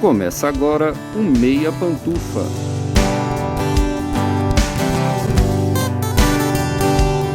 Começa agora o Meia Pantufa.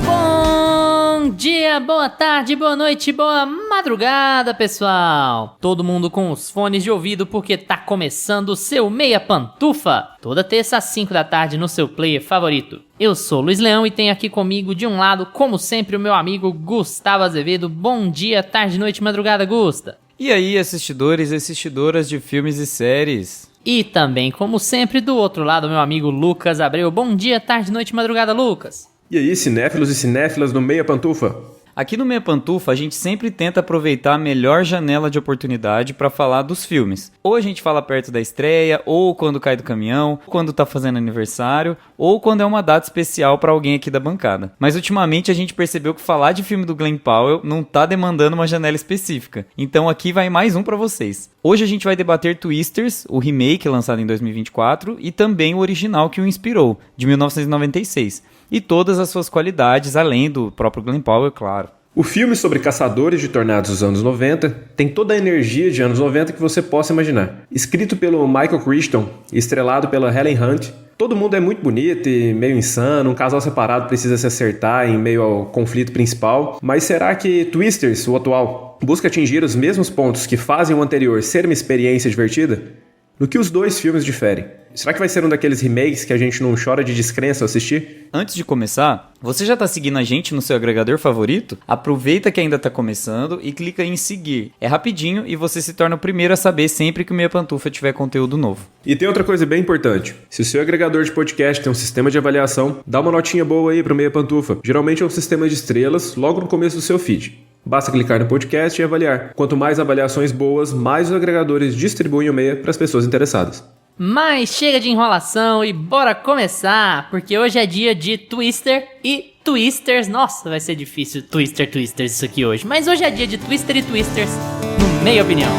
Bom dia, boa tarde, boa noite, boa madrugada, pessoal! Todo mundo com os fones de ouvido porque tá começando o seu Meia Pantufa. Toda terça às 5 da tarde no seu player favorito. Eu sou Luiz Leão e tenho aqui comigo, de um lado, como sempre, o meu amigo Gustavo Azevedo. Bom dia, tarde, noite, madrugada, Gusta! E aí, assistidores e assistidoras de filmes e séries? E também, como sempre, do outro lado, meu amigo Lucas Abreu. Bom dia, tarde, noite, madrugada, Lucas. E aí, cinéfilos e cinéfilas do Meia Pantufa? Aqui no Meia Pantufa, a gente sempre tenta aproveitar a melhor janela de oportunidade para falar dos filmes. Ou a gente fala perto da estreia, ou quando cai do caminhão, quando tá fazendo aniversário, ou quando é uma data especial para alguém aqui da bancada. Mas ultimamente a gente percebeu que falar de filme do Glen Powell não tá demandando uma janela específica. Então aqui vai mais um para vocês. Hoje a gente vai debater Twisters, o remake lançado em 2024, e também o original que o inspirou, de 1996. E todas as suas qualidades, além do próprio Glen Powell, claro. O filme sobre caçadores de tornados dos anos 90 tem toda a energia de anos 90 que você possa imaginar. Escrito pelo Michael Crichton e estrelado pela Helen Hunt, todo mundo é muito bonito e meio insano, um casal separado precisa se acertar em meio ao conflito principal. Mas será que Twisters, o atual, busca atingir os mesmos pontos que fazem o anterior ser uma experiência divertida? No que os dois filmes diferem? Será que vai ser um daqueles remakes que a gente não chora de descrença ao assistir? Antes de começar, você já tá seguindo a gente no seu agregador favorito? Aproveita que ainda tá começando e clica em seguir. É rapidinho e você se torna o primeiro a saber sempre que o Meia Pantufa tiver conteúdo novo. E tem outra coisa bem importante. Se o seu agregador de podcast tem um sistema de avaliação, dá uma notinha boa aí pro Meia Pantufa. Geralmente é um sistema de estrelas logo no começo do seu feed. Basta clicar no podcast e avaliar. Quanto mais avaliações boas, mais os agregadores distribuem o Meia para as pessoas interessadas. Mas chega de enrolação e bora começar, porque hoje é dia de Twister e Twisters. Nossa, vai ser difícil Twisters isso aqui hoje. Mas hoje é dia de Twister e Twisters no Meia Opinião.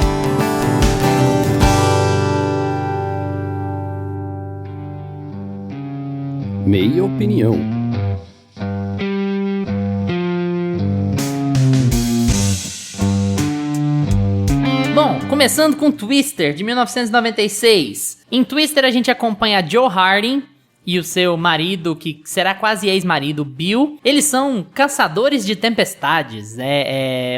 Meia Opinião. Bom, começando com Twister, de 1996. Em Twister a gente acompanha a Joe Harding e o seu marido, que será quase ex-marido, Bill. Eles são caçadores de tempestades.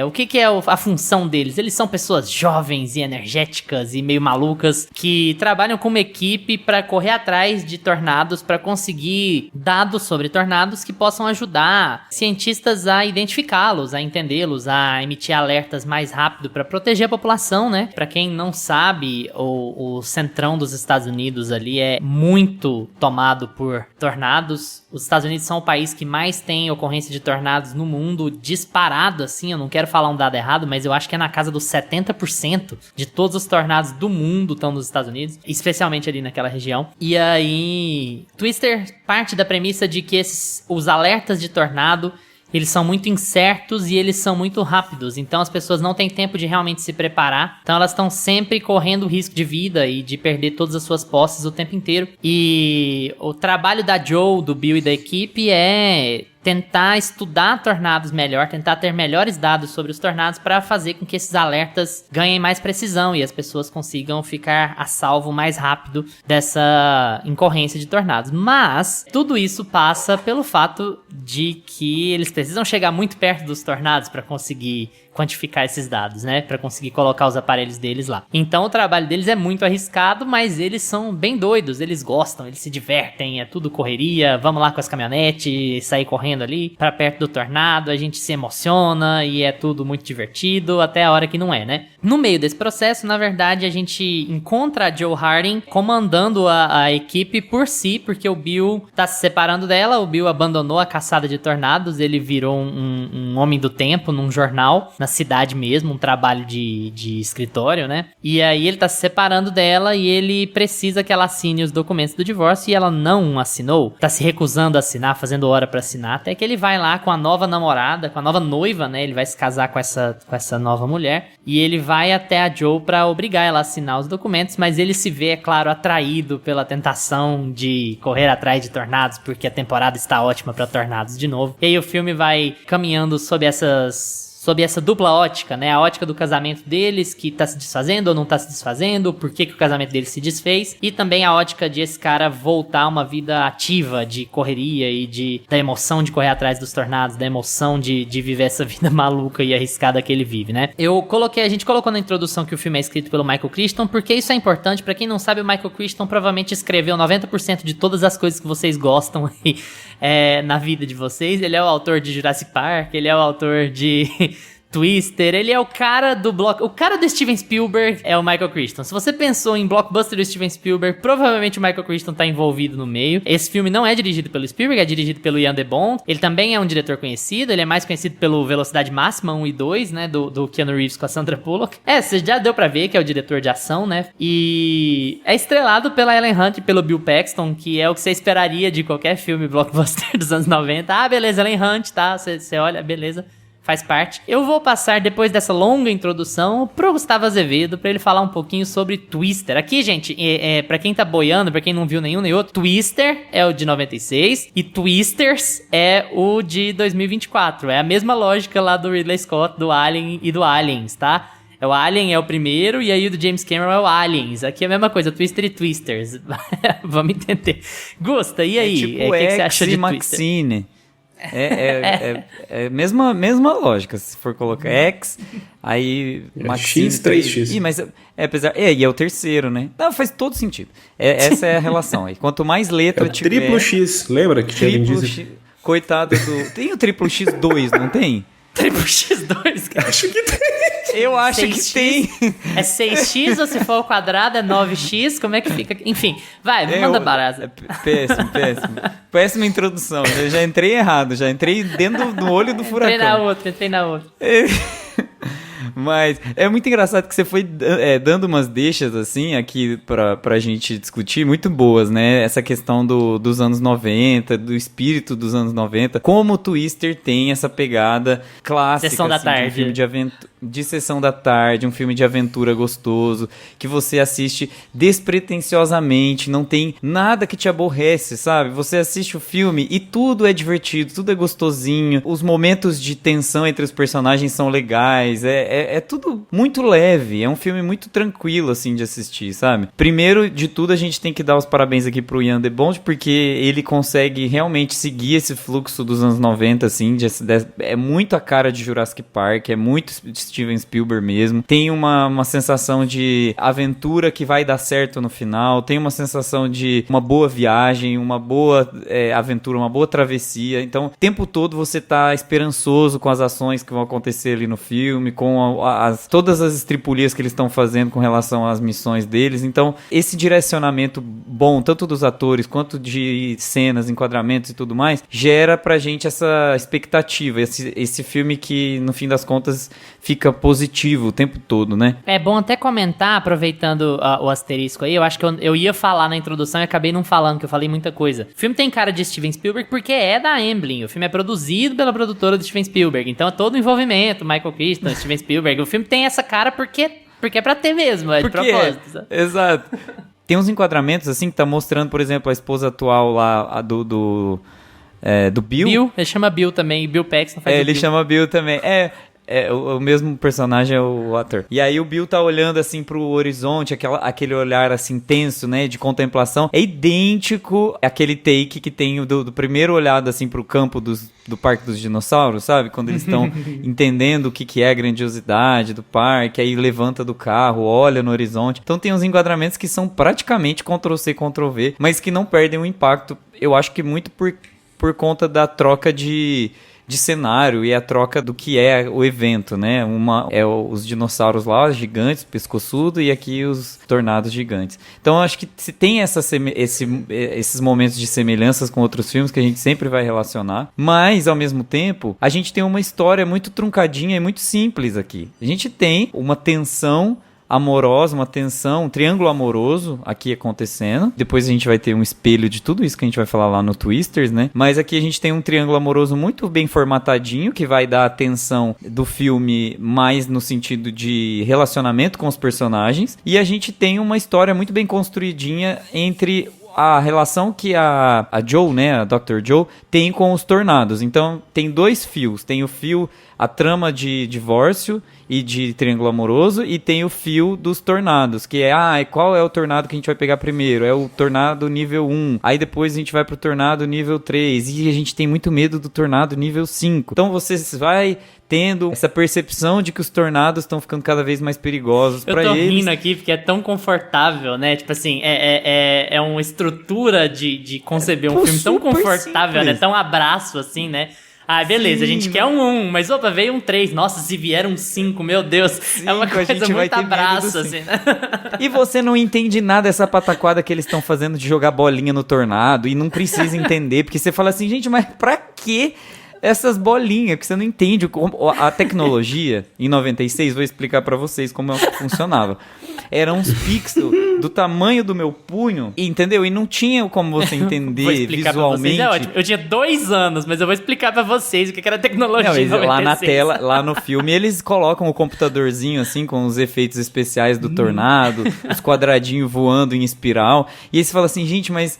O que é a função deles? Eles são pessoas jovens e energéticas e meio malucas que trabalham com uma equipe para correr atrás de tornados, para conseguir dados sobre tornados que possam ajudar cientistas a identificá-los, a entendê-los, a emitir alertas mais rápido para proteger a população, né? Para quem não sabe, o centrão dos Estados Unidos ali é muito tomado por tornados. Os Estados Unidos são o país que mais tem ocorrência de tornados no mundo, disparado assim. Eu não quero falar um dado errado, mas eu acho que é na casa dos 70% de todos os tornados do mundo estão nos Estados Unidos, especialmente ali naquela região. E aí, Twister parte da premissa de que os alertas de tornado, eles são muito incertos e eles são muito rápidos, então as pessoas não têm tempo de realmente se preparar, então elas estão sempre correndo risco de vida e de perder todas as suas posses o tempo inteiro. E o trabalho da Joe, do Bill e da equipe é tentar estudar tornados melhor, tentar ter melhores dados sobre os tornados para fazer com que esses alertas ganhem mais precisão e as pessoas consigam ficar a salvo mais rápido dessa incorrência de tornados. Mas tudo isso passa pelo fato de que eles precisam chegar muito perto dos tornados para conseguir quantificar esses dados, né? Para conseguir colocar os aparelhos deles lá. Então o trabalho deles é muito arriscado, mas eles são bem doidos, eles gostam, eles se divertem, é tudo correria, vamos lá com as caminhonetes, sair correndo ali para perto do tornado, a gente se emociona e é tudo muito divertido, até a hora que não é, né? No meio desse processo, na verdade, a gente encontra a Joe Harding comandando a equipe por si, porque o Bill tá se separando dela, o Bill abandonou a caçada de tornados, ele virou um homem do tempo num jornal, na cidade mesmo, um trabalho de escritório, né? E aí ele tá se separando dela e ele precisa que ela assine os documentos do divórcio e ela não assinou, tá se recusando a assinar, fazendo hora pra assinar, até que ele vai lá com a nova namorada, com a nova noiva, né? Ele vai se casar com essa nova mulher e ele vai até a Joe pra obrigar ela a assinar os documentos, mas ele se vê, é claro, atraído pela tentação de correr atrás de tornados, porque a temporada está ótima pra tornados de novo. E aí o filme vai caminhando sob sobre essa dupla ótica, né? A ótica do casamento deles, que tá se desfazendo ou não tá se desfazendo, por que o casamento deles se desfez, e também a ótica de esse cara voltar a uma vida ativa, de correria e da emoção de correr atrás dos tornados, da emoção de viver essa vida maluca e arriscada que ele vive, né? A gente colocou na introdução que o filme é escrito pelo Michael Crichton, porque isso é importante. Pra quem não sabe, o Michael Crichton provavelmente escreveu 90% de todas as coisas que vocês gostam aí, na vida de vocês. Ele é o autor de Jurassic Park, ele é o autor de Twister, ele é o cara o cara do Steven Spielberg é o Michael Crichton. Se você pensou em blockbuster do Steven Spielberg, provavelmente o Michael Crichton tá envolvido no meio. Esse filme não é dirigido pelo Spielberg, é dirigido pelo Ian DeBont. Ele também é um diretor conhecido, ele é mais conhecido pelo Velocidade Máxima 1 e 2, né, do Keanu Reeves com a Sandra Bullock. Você já deu pra ver que é o diretor de ação, né, e é estrelado pela Ellen Hunt e pelo Bill Paxton, que é o que você esperaria de qualquer filme blockbuster dos anos 90. Ah, beleza, Ellen Hunt, tá, você olha, beleza, faz parte. Eu vou passar, depois dessa longa introdução, pro Gustavo Azevedo, pra ele falar um pouquinho sobre Twister. Aqui, gente, pra quem tá boiando, pra quem não viu nenhum nem outro, Twister é o de 96 e Twisters é o de 2024. É a mesma lógica lá do Ridley Scott, do Alien e do Aliens, tá? O Alien é o primeiro e aí o do James Cameron é o Aliens. Aqui é a mesma coisa, Twister e Twisters. Vamos entender. Gusta, e aí? Tipo que você acha de Maxine. Twister? É mesma lógica, se for colocar X, aí Maxine, X, 3X. Ih, mas apesar, e é o terceiro, né? Não, faz todo sentido. Essa é a relação aí. Quanto mais letra tiver... Triplo X, lembra que tinha triplo X, coitado do... Tem o triplo X2, não tem? Triplo X2, cara. Acho que tem. Eu acho 6X, que tem. É 6x ou se for ao quadrado é 9x? Como é que fica? Enfim, vai, manda barato. Péssimo. Péssima introdução. Eu já entrei errado, já entrei dentro do olho do furacão. Entrei na outra. Mas é muito engraçado que você foi dando umas deixas assim aqui pra gente discutir, muito boas, né? Essa questão dos anos 90, do espírito dos anos 90. Como o Twister tem essa pegada clássica, Sessão da tarde. De um filme de sessão da tarde, um filme de aventura gostoso, que você assiste despretensiosamente, não tem nada que te aborrece, sabe? Você assiste o filme e tudo é divertido, tudo é gostosinho, os momentos de tensão entre os personagens são legais, é tudo muito leve, é um filme muito tranquilo, assim, de assistir, sabe? Primeiro de tudo, a gente tem que dar os parabéns aqui pro Ian DeBont, porque ele consegue realmente seguir esse fluxo dos anos 90, assim, é muito a cara de Jurassic Park, é muito Steven Spielberg mesmo, tem uma sensação de aventura que vai dar certo no final, tem uma sensação de uma boa viagem, uma boa aventura, uma boa travessia, então o tempo todo você tá esperançoso com as ações que vão acontecer ali no filme, com todas as estripulias que eles estão fazendo com relação às missões deles, então esse direcionamento bom, tanto dos atores quanto de cenas, enquadramentos e tudo mais, gera pra gente essa expectativa, esse filme que no fim das contas fica positivo o tempo todo, né? É bom até comentar, aproveitando o asterisco aí, eu acho que eu ia falar na introdução e acabei não falando, que eu falei muita coisa. O filme tem cara de Steven Spielberg porque é da Amblin, o filme é produzido pela produtora do Steven Spielberg, então é todo o envolvimento, Michael Crichton, Steven Spielberg, o filme tem essa cara porque é pra ter mesmo, de propósito. Sabe? Exato. Tem uns enquadramentos assim que tá mostrando, por exemplo, a esposa atual lá, do Bill. Ele chama Bill também, Bill Paxton faz ele chama Bill também. O mesmo personagem é o ator. E aí o Bill tá olhando assim pro horizonte, aquele olhar assim tenso, né, de contemplação. É idêntico àquele take que tem do primeiro olhado assim pro campo do Parque dos Dinossauros, sabe? Quando eles estão entendendo o que é a grandiosidade do parque, aí levanta do carro, olha no horizonte. Então tem uns enquadramentos que são praticamente Ctrl-C, Ctrl-V, mas que não perdem o impacto. Eu acho que muito por conta da troca de cenário e a troca do que é o evento, né? Os dinossauros lá, gigantes, pescoçudo, e aqui os tornados gigantes. Então, acho que se tem esses momentos de semelhanças com outros filmes que a gente sempre vai relacionar, mas, ao mesmo tempo, a gente tem uma história muito truncadinha e muito simples aqui. A gente tem uma tensão amorosa, uma tensão, um triângulo amoroso aqui acontecendo. Depois a gente vai ter um espelho de tudo isso que a gente vai falar lá no Twisters, né? Mas aqui a gente tem um triângulo amoroso muito bem formatadinho, que vai dar a tensão do filme mais no sentido de relacionamento com os personagens. E a gente tem uma história muito bem construidinha entre a relação que a Joe, né, a Dr. Joe, tem com os tornados. Então, tem 2 fios. Tem o fio, a trama de divórcio e de triângulo amoroso, e tem o fio dos tornados, que é, qual é o tornado que a gente vai pegar primeiro? É o tornado nível 1. Aí depois a gente vai pro tornado nível 3. E a gente tem muito medo do tornado nível 5. Então, você vai tendo essa percepção de que os tornados estão ficando cada vez mais perigosos para eles. Eu tô rindo aqui porque é tão confortável, né? Tipo assim, é uma estrutura de conceber um filme tão confortável, simples, né? Tão abraço, assim, né? Ah, beleza, a gente quer um 1, mas opa, veio um 3. Nossa, se vier um 5, meu Deus. Sim, é uma coisa muito abraço, assim. né? E você não entende nada dessa pataquada que eles estão fazendo de jogar bolinha no tornado, e não precisa entender, porque você fala assim, gente, mas pra quê essas bolinhas? Que você não entende a tecnologia. Em 96, vou explicar pra vocês como funcionava. Eram uns pixels do tamanho do meu punho, entendeu? E não tinha como você entender vou explicar visualmente. Pra vocês, é ótimo. Eu tinha 2 anos, mas eu vou explicar pra vocês o que era tecnologia. Não, lá na tela, lá no filme, eles colocam o computadorzinho assim, com os efeitos especiais do tornado, os quadradinhos voando em espiral. E aí você fala assim, gente, mas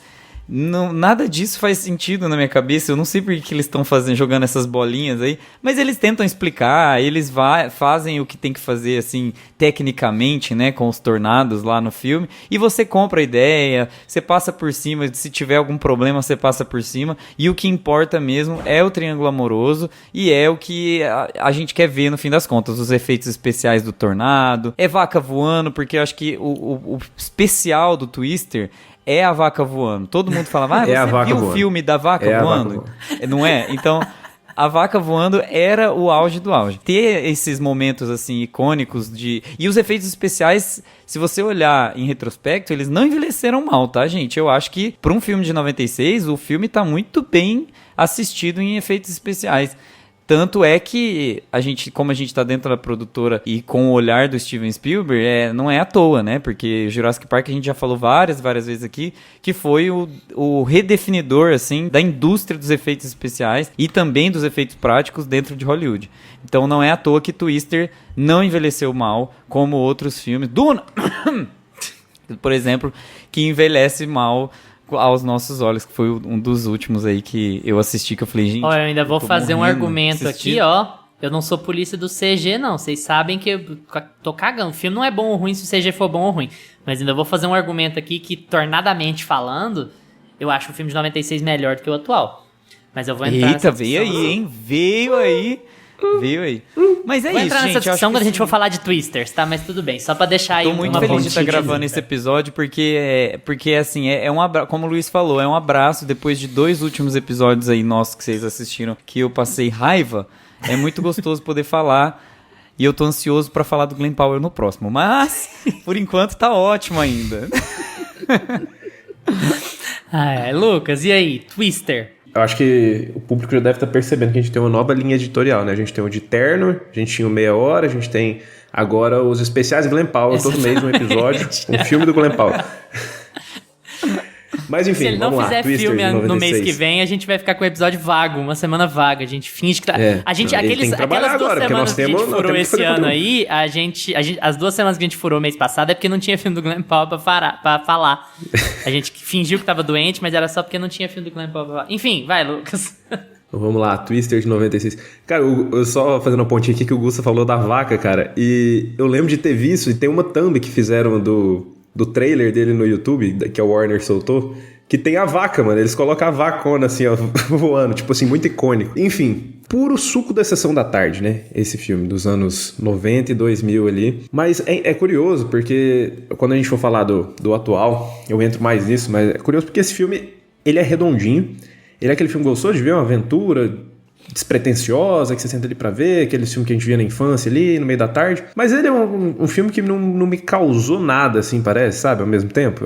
não, nada disso faz sentido na minha cabeça. Eu não sei por que eles estão jogando essas bolinhas aí, mas eles tentam explicar, eles fazem o que tem que fazer assim, tecnicamente, né, com os tornados lá no filme, e você compra a ideia, você passa por cima, se tiver algum problema você passa por cima, e o que importa mesmo é o triângulo amoroso, e é o que a gente quer ver no fim das contas, os efeitos especiais do tornado, é vaca voando, porque eu acho que o especial do Twister é a vaca voando. Todo mundo falava, você viu o filme da vaca voando? Não é? Então, a vaca voando era o auge do auge. Ter esses momentos, assim, icônicos de... E os efeitos especiais, se você olhar em retrospecto, eles não envelheceram mal, tá, gente? Eu acho que, para um filme de 96, o filme tá muito bem assistido em efeitos especiais. Tanto é que como a gente tá dentro da produtora e com o olhar do Steven Spielberg, não é à toa, né? Porque Jurassic Park a gente já falou várias vezes aqui, que foi o redefinidor, assim, da indústria dos efeitos especiais e também dos efeitos práticos dentro de Hollywood. Então não é à toa que Twister não envelheceu mal, como outros filmes. Duna, por exemplo, que envelhece mal aos nossos olhos, que foi um dos últimos aí que eu assisti, que eu falei, gente... Ó, eu ainda vou fazer um argumento assistindo. aqui, ó. Eu não sou polícia do CG, não. Vocês sabem que eu tô cagando. O filme não é bom ou ruim se o CG for bom ou ruim. Mas ainda vou fazer um argumento aqui que, tornadamente falando, eu acho o filme de 96 melhor do que o atual. Mas eu vou entrar nessa veio aí, hein? Veio aí. Mas é isso, gente. Vou entrar nessa discussão quando a gente for falar de Twisters, tá? Mas tudo bem, só pra deixar aí uma pontinha. Tô muito feliz de estar gravando esse episódio, porque assim, um abraço, como o Luiz falou, é um abraço depois de 2 últimos episódios aí nossos que vocês assistiram, que eu passei raiva. É muito gostoso poder falar, e eu tô ansioso pra falar do Glenn Powell no próximo. Mas, por enquanto, tá ótimo ainda. Lucas, e aí? Twister? Eu acho que o público já deve estar percebendo que a gente tem uma nova linha editorial, né? A gente tem o de terno, a gente tinha o meia hora, a gente tem agora os especiais Glenn Powell, todo mês um episódio, um filme do Glenn Powell. Mas enfim, se ele não vamos fizer lá, filme no mês que vem, a gente vai ficar com o episódio vago, uma semana vaga. A gente finge que tá... aquelas 2 semanas que a gente furou esse ano aí, as 2 semanas que a gente furou mês passado é porque não tinha filme do Glenn Powell pra falar. A gente fingiu que tava doente, mas era só porque não tinha filme do Glenn Powell pra falar. Enfim, vai, Lucas. Vamos lá, Twister de 96. Cara, eu só fazendo uma pontinha aqui que o Gusta falou da vaca, cara. E eu lembro de ter visto, e tem uma thumb que fizeram do trailer dele no YouTube, que a Warner soltou, que tem a vaca, mano. Eles colocam a vacona assim, ó, voando, tipo assim, muito icônico. Enfim, puro suco da Sessão da Tarde, né? Esse filme dos anos 90 e 2000 ali. Mas é curioso, porque quando a gente for falar do atual, eu entro mais nisso, mas é curioso porque esse filme, ele é redondinho. Ele é aquele filme gostoso de ver, uma aventura despretensiosa, que você senta ali pra ver, aquele filme que a gente via na infância ali, no meio da tarde. Mas ele é um filme que não me causou nada, assim, parece, sabe? Ao mesmo tempo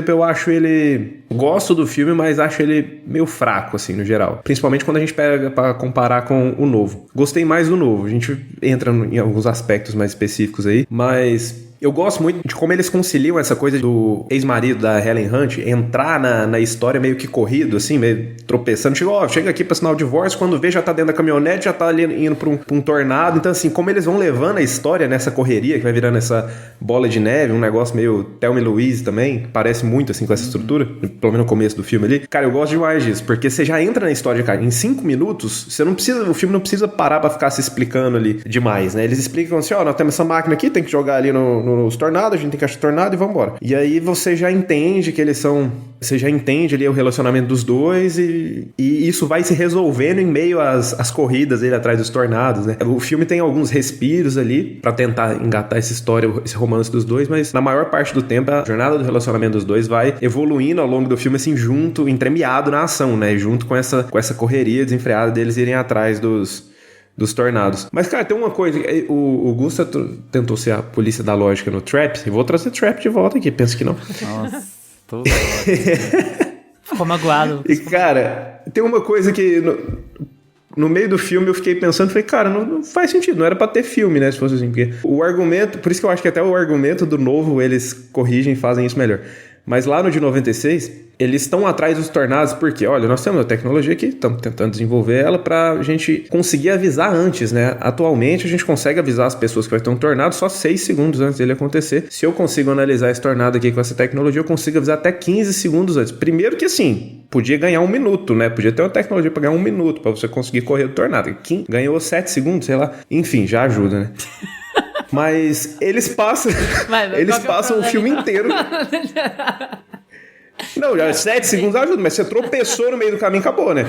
eu acho ele... Gosto do filme, mas acho ele meio fraco, assim, no geral. Principalmente quando a gente pega pra comparar com o novo. Gostei mais do novo. A gente entra em alguns aspectos mais específicos aí, mas... Eu gosto muito de como eles conciliam essa coisa do ex-marido da Helen Hunt entrar na história meio que corrido, assim, meio tropeçando. Chega aqui pra assinar o divórcio, quando vê já tá dentro da caminhonete, já tá ali indo pra um tornado. Então, assim, como eles vão levando a história nessa correria, que vai virando essa bola de neve, um negócio meio Thelma e Louise também, que parece muito, assim, com essa estrutura, pelo menos no começo do filme ali. Cara, eu gosto demais disso, porque você já entra na história, cara, em 5 minutos, o filme não precisa parar pra ficar se explicando ali demais, né? Eles explicam assim, nós temos essa máquina aqui, tem que jogar ali nos tornados, a gente tem que achar tornado e vambora. E aí você já entende que eles são... Você já entende ali o relacionamento dos dois e isso vai se resolvendo em meio às corridas ele atrás dos tornados, né? O filme tem alguns respiros ali pra tentar engatar essa história, esse romance dos dois, mas na maior parte do tempo a jornada do relacionamento dos dois vai evoluindo ao longo do filme, assim, junto, entremeado na ação, né? Junto com essa correria desenfreada deles irem atrás dos tornados. Mas, cara, tem uma coisa. O Gusta tentou ser a polícia da lógica no Trap. Eu vou trazer Trap de volta aqui. Pensa que não. Nossa, tô Ficou magoado. E, cara, tem uma coisa que... No meio do filme eu fiquei pensando, falei, cara, não faz sentido, não era pra ter filme, né, se fosse assim, porque o argumento, por isso que eu acho que até o argumento do novo eles corrigem e fazem isso melhor. Mas lá no de 96, eles estão atrás dos tornados porque, olha, nós temos a tecnologia aqui, estamos tentando desenvolver ela pra gente conseguir avisar antes, né? Atualmente a gente consegue avisar as pessoas que vai ter um tornado só 6 segundos antes dele acontecer. Se eu consigo analisar esse tornado aqui com essa tecnologia, eu consigo avisar até 15 segundos antes. Primeiro que assim, podia ganhar 1 minuto, né? Podia ter uma tecnologia pra ganhar 1 minuto pra você conseguir correr do tornado. Ganhou 7 segundos, sei lá. Enfim, já ajuda, né? Mas eles passam o filme inteiro. Não, já 7 segundos ajuda, mas você tropeçou no meio do caminho, acabou, né?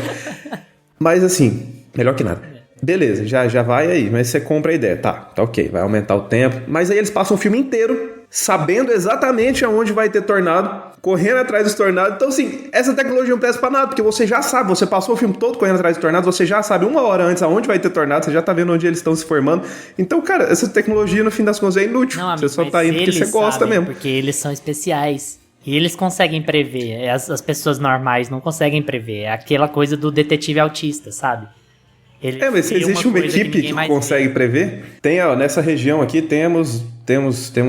Mas assim, melhor que nada. Beleza, já vai aí, mas você compra a ideia. Tá ok, vai aumentar o tempo. Mas aí eles passam o filme inteiro sabendo exatamente aonde vai ter tornado, correndo atrás dos tornados. Então, assim, essa tecnologia não presta pra nada, porque você já sabe, você passou o filme todo correndo atrás dos tornados, você já sabe 1 hora antes aonde vai ter tornado, você já tá vendo onde eles estão se formando. Então, cara, essa tecnologia, no fim das contas, é inútil. Não, você só tá indo porque você gosta mesmo. Porque eles são especiais. E eles conseguem prever. As pessoas normais não conseguem prever. É aquela coisa do detetive autista, sabe? Mas existe uma equipe que consegue prever? Tem, nessa região aqui temos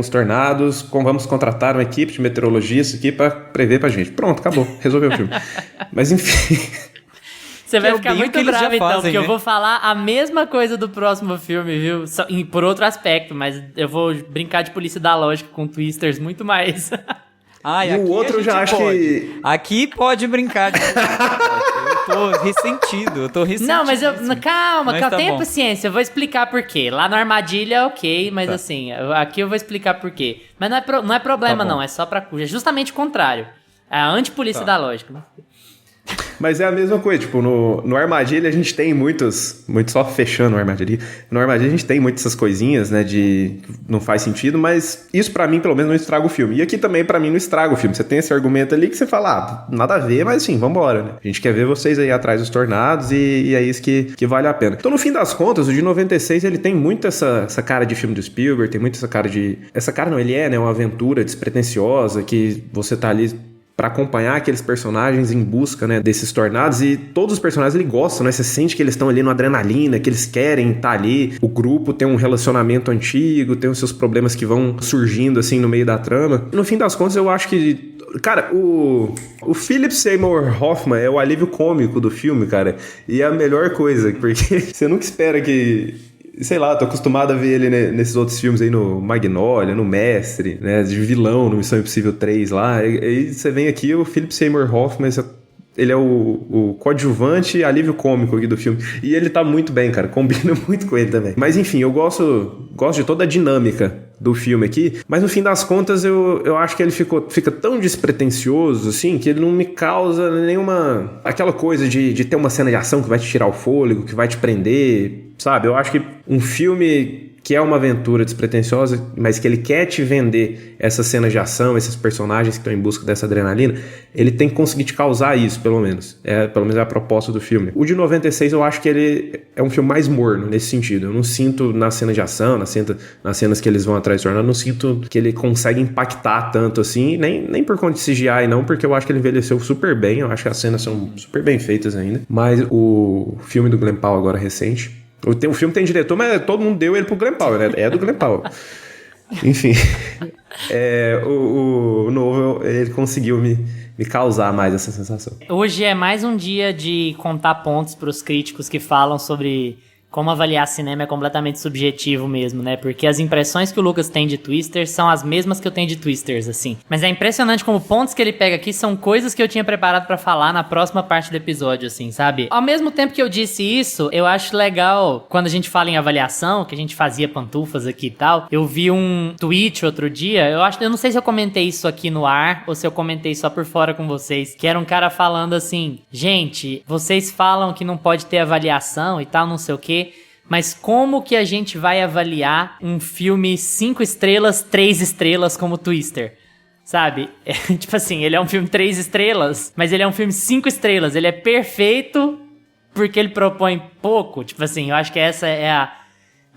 tornados, vamos contratar uma equipe de meteorologistas aqui pra prever pra gente. Pronto, acabou, resolveu o filme. Mas enfim... Você vai ficar muito bravo então, porque né? eu vou falar a mesma coisa do próximo filme, viu? Por outro aspecto, mas eu vou brincar de polícia da lógica com twisters muito mais. E o outro eu já acho que... Aqui pode brincar de... Eu tô ressentido. Não, mas calma, tá tenha bom. paciência, eu vou explicar por quê. Lá na armadilha, ok, mas assim, aqui eu vou explicar por quê. Mas não é problema não, é só pra... É justamente o contrário. É a antipolícia da lógica, né? Mas é a mesma coisa, tipo, no Armadilha a gente tem muito só fechando o Armadilha. No Armadilha a gente tem muitas essas coisinhas, né, de não faz sentido, mas isso pra mim, pelo menos, não estraga o filme. E aqui também, pra mim, não estraga o filme. Você tem esse argumento ali que você fala, nada a ver, mas assim, vambora, né? A gente quer ver vocês aí atrás dos tornados e é isso que vale a pena. Então, no fim das contas, o de 96, ele tem muito essa cara de filme do Spielberg, tem muito essa cara de... Essa cara não, ele é, né, uma aventura despretensiosa, que você tá ali pra acompanhar aqueles personagens em busca, né, desses tornados, e todos os personagens ele gostam, né, você sente que eles estão ali no adrenalina, que eles querem estar ali, o grupo tem um relacionamento antigo, tem os seus problemas que vão surgindo assim no meio da trama. No fim das contas eu acho que, cara, o Philip Seymour Hoffman é o alívio cômico do filme, cara, e é a melhor coisa, porque você nunca espera que... Sei lá, tô acostumado a ver ele nesses outros filmes aí, no Magnolia, no Mestre, né, de vilão, no Missão Impossível 3 lá. E aí você vem aqui, o Philip Seymour Hoffman, ele é o coadjuvante alívio cômico aqui do filme. E ele tá muito bem, cara, combina muito com ele também. Mas enfim, eu gosto de toda a dinâmica do filme aqui, mas no fim das contas eu acho que ele fica tão despretensioso, assim, que ele não me causa nenhuma... Aquela coisa de ter uma cena de ação que vai te tirar o fôlego, que vai te prender, sabe? Eu acho que um filme que é uma aventura despretensiosa, mas que ele quer te vender essas cenas de ação, esses personagens que estão em busca dessa adrenalina, ele tem que conseguir te causar isso, pelo menos. Pelo menos é a proposta do filme. O de 96 eu acho que ele é um filme mais morno, nesse sentido. Eu não sinto na cena de ação, nas cenas que eles vão atrás do tornado, eu não sinto que ele consegue impactar tanto assim, nem por conta de CGI não, porque eu acho que ele envelheceu super bem, eu acho que as cenas são super bem feitas ainda. Mas o filme do Glenn Powell agora recente, o filme tem diretor, mas todo mundo deu ele pro Glenn Powell, né? É do Glenn Powell. Enfim, o novo, ele conseguiu me causar mais essa sensação. Hoje é mais um dia de contar pontos pros críticos que falam sobre como avaliar cinema é completamente subjetivo mesmo, né? Porque as impressões que o Lucas tem de Twister são as mesmas que eu tenho de Twisters, assim. Mas é impressionante como pontos que ele pega aqui são coisas que eu tinha preparado pra falar na próxima parte do episódio, assim, sabe? Ao mesmo tempo que eu disse isso, eu acho legal, quando a gente fala em avaliação, que a gente fazia pantufas aqui e tal, eu vi um tweet outro dia, eu não sei se eu comentei isso aqui no ar, ou se eu comentei só por fora com vocês, que era um cara falando assim, gente, vocês falam que não pode ter avaliação e tal, não sei o quê, mas como que a gente vai avaliar um filme 5 estrelas, 3 estrelas como Twister? Sabe? Tipo assim, ele é um filme 3 estrelas, mas ele é um filme 5 estrelas. Ele é perfeito porque ele propõe pouco. Tipo assim, eu acho que essa é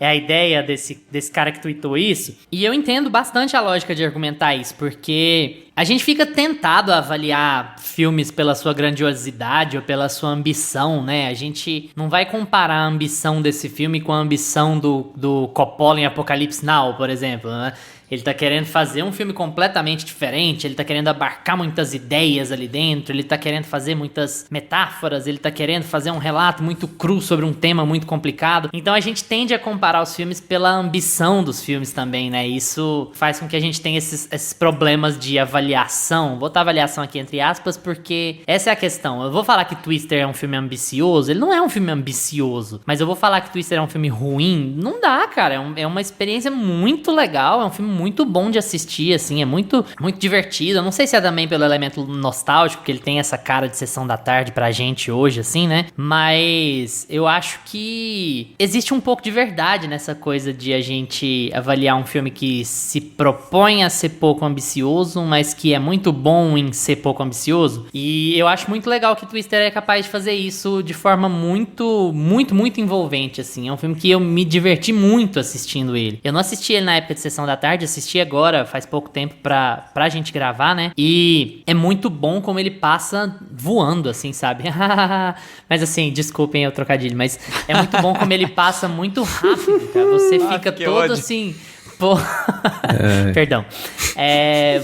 a ideia desse cara que tweetou isso. E eu entendo bastante a lógica de argumentar isso, porque a gente fica tentado a avaliar filmes pela sua grandiosidade ou pela sua ambição, né? A gente não vai comparar a ambição desse filme com a ambição do Coppola em Apocalipse Now, por exemplo, né? Ele tá querendo fazer um filme completamente diferente, ele tá querendo abarcar muitas ideias ali dentro, ele tá querendo fazer muitas metáforas, ele tá querendo fazer um relato muito cru sobre um tema muito complicado. Então a gente tende a comparar os filmes pela ambição dos filmes também, né? Isso faz com que a gente tenha esses problemas de avaliação. Vou botar avaliação aqui entre aspas, porque essa é a questão. Eu vou falar que Twister é um filme ambicioso, ele não é um filme ambicioso, mas eu vou falar que Twister é um filme ruim? Não dá, cara. É uma experiência muito legal, é um filme muito bom de assistir, assim, é muito, muito divertido. Eu não sei se é também pelo elemento nostálgico, que ele tem essa cara de sessão da tarde pra gente hoje, assim, né? Mas eu acho que existe um pouco de verdade nessa coisa de a gente avaliar um filme que se propõe a ser pouco ambicioso, mas que é muito bom em ser pouco ambicioso. E eu acho muito legal que Twister é capaz de fazer isso de forma muito, muito, muito envolvente, assim. É um filme que eu me diverti muito assistindo ele. Eu não assisti ele na época de sessão da tarde, assisti agora, faz pouco tempo pra gente gravar, né? E é muito bom como ele passa voando, assim, sabe? Mas assim, desculpem o trocadilho, mas é muito bom como ele passa muito rápido, cara. Você fica todo ódio. assim... Pô... Perdão.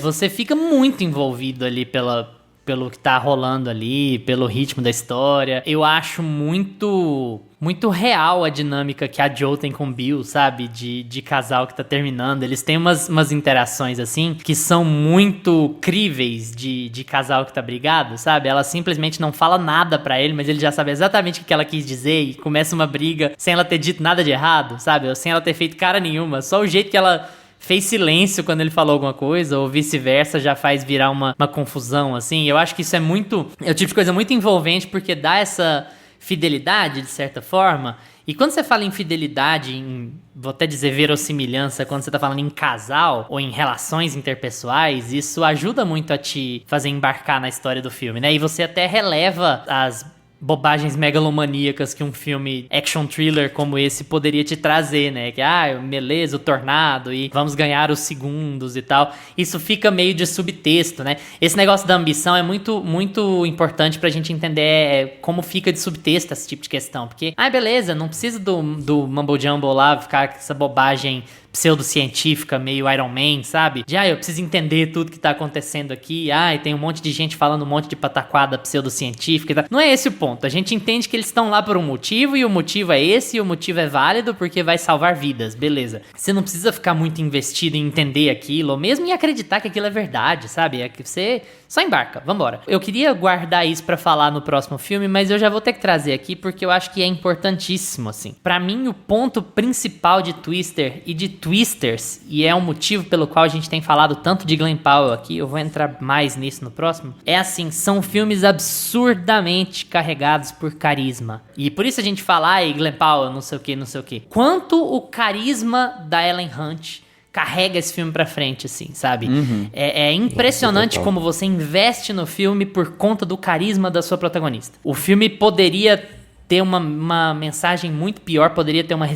Você fica muito envolvido ali pelo que tá rolando ali, pelo ritmo da história. Eu acho muito real a dinâmica que a Joe tem com o Bill, sabe? De casal que tá terminando. Eles têm umas interações, assim, que são muito críveis de casal que tá brigado, sabe? Ela simplesmente não fala nada pra ele, mas ele já sabe exatamente o que ela quis dizer e começa uma briga sem ela ter dito nada de errado, sabe? Ou sem ela ter feito cara nenhuma. Só o jeito que ela fez silêncio quando ele falou alguma coisa, ou vice-versa, já faz virar uma confusão, assim. Eu acho que isso é o tipo de coisa muito envolvente, porque dá essa fidelidade, de certa forma. E quando você fala em fidelidade, vou até dizer verossimilhança, quando você tá falando em casal ou em relações interpessoais, isso ajuda muito a te fazer embarcar na história do filme, né? E você até releva as bobagens megalomaníacas que um filme action thriller como esse poderia te trazer, né? Que, beleza, o tornado e vamos ganhar os segundos e tal. Isso fica meio de subtexto, né? Esse negócio da ambição é muito, muito importante pra gente entender como fica de subtexto esse tipo de questão. Porque, beleza, não precisa do mumble jumble lá ficar com essa bobagem pseudocientífica, meio Iron Man, sabe? Eu preciso entender tudo que tá acontecendo aqui. E tem um monte de gente falando um monte de pataquada pseudocientífica e tal. Não é esse o ponto. A gente entende que eles estão lá por um motivo, e o motivo é esse, e o motivo é válido porque vai salvar vidas, beleza. Você não precisa ficar muito investido em entender aquilo, ou mesmo em acreditar que aquilo é verdade, sabe? É que você só embarca, vambora. Eu queria guardar isso pra falar no próximo filme, mas eu já vou ter que trazer aqui porque eu acho que é importantíssimo, assim. Pra mim, o ponto principal de Twister e de Twisters, e é um motivo pelo qual a gente tem falado tanto de Glen Powell aqui, eu vou entrar mais nisso no próximo, é assim, são filmes absurdamente carregados por carisma. E por isso a gente fala, Glen Powell, não sei o que. Quanto o carisma da Ellen Hunt carrega esse filme pra frente, assim, sabe? Uhum. É impressionante como você investe no filme por conta do carisma da sua protagonista. O filme poderia ter uma mensagem muito pior, poderia ter uma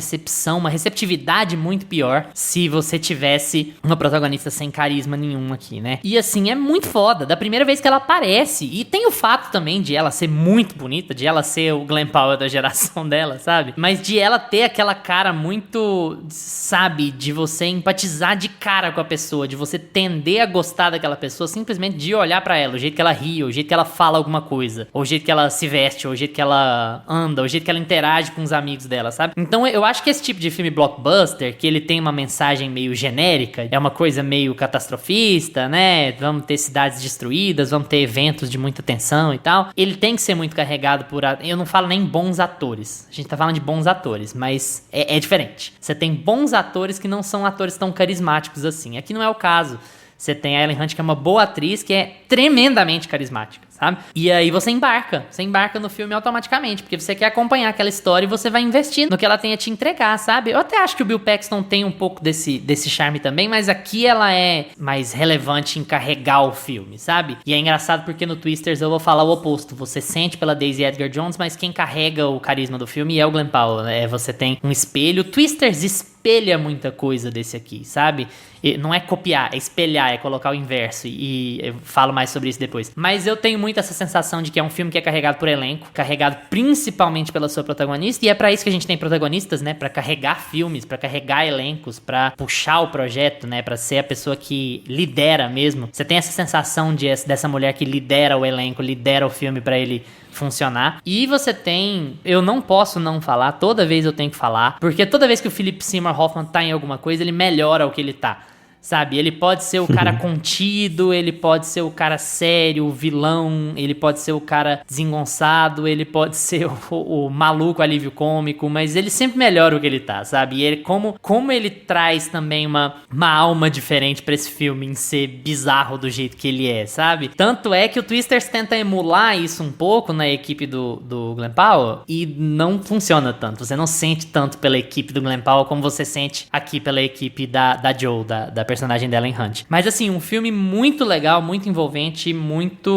receptividade muito pior se você tivesse uma protagonista sem carisma nenhum aqui, né? E assim, é muito foda, da primeira vez que ela aparece, e tem o fato também de ela ser muito bonita, de ela ser o Glen Powell da geração dela, sabe? Mas de ela ter aquela cara muito, sabe, de você empatizar de cara com a pessoa, de você tender a gostar daquela pessoa simplesmente de olhar pra ela, o jeito que ela ri, o jeito que ela fala alguma coisa, ou o jeito que ela se veste, ou o jeito que ela anda, ou o jeito que ela interage com os amigos dela, sabe? Então eu acho que esse tipo de filme blockbuster, que ele tem uma mensagem meio genérica, é uma coisa meio catastrofista, né? Vamos ter cidades destruídas, vamos ter eventos de muita tensão e tal. Ele tem que ser muito carregado por... Eu não falo nem bons atores. A gente tá falando de bons atores, mas é diferente. Você tem bons atores que não são atores tão carismáticos assim. Aqui não é o caso. Você tem a Ellen Hunt, que é uma boa atriz, que é tremendamente carismática, sabe? E aí você embarca no filme automaticamente, porque você quer acompanhar aquela história e você vai investir no que ela tem a te entregar, sabe? Eu até acho que o Bill Paxton tem um pouco desse charme também, mas aqui ela é mais relevante em carregar o filme, sabe? E é engraçado porque no Twisters eu vou falar o oposto. Você sente pela Daisy Edgar Jones, mas quem carrega o carisma do filme é o Glen Powell, né? Você tem um espelho. Twisters espelha muita coisa desse aqui, sabe? E não é copiar, é espelhar, é colocar o inverso, e eu falo mais sobre isso depois. Mas eu tenho muito essa sensação de que é um filme que é carregado por elenco, carregado principalmente pela sua protagonista, e é pra isso que a gente tem protagonistas, né? Pra carregar filmes, pra carregar elencos, pra puxar o projeto, né? Pra ser a pessoa que lidera mesmo. Você tem essa sensação dessa mulher que lidera o elenco, lidera o filme pra ele funcionar. E você tem... Eu não posso não falar, toda vez eu tenho que falar, porque toda vez que o Philip Seymour Hoffman tá em alguma coisa, ele melhora o que ele tá. Sabe, ele pode ser o cara contido, ele pode ser o cara sério, o vilão, ele pode ser o cara desengonçado, ele pode ser o maluco alívio cômico, mas ele sempre melhora o que ele tá, sabe? E ele, como ele traz também uma alma diferente pra esse filme em ser bizarro do jeito que ele é, sabe? Tanto é que o Twisters tenta emular isso um pouco na equipe do Glen Powell e não funciona tanto. Você não sente tanto pela equipe do Glen Powell como você sente aqui pela equipe da Joe, da personagem dela em Hunt. Mas assim, um filme muito legal, muito envolvente, muito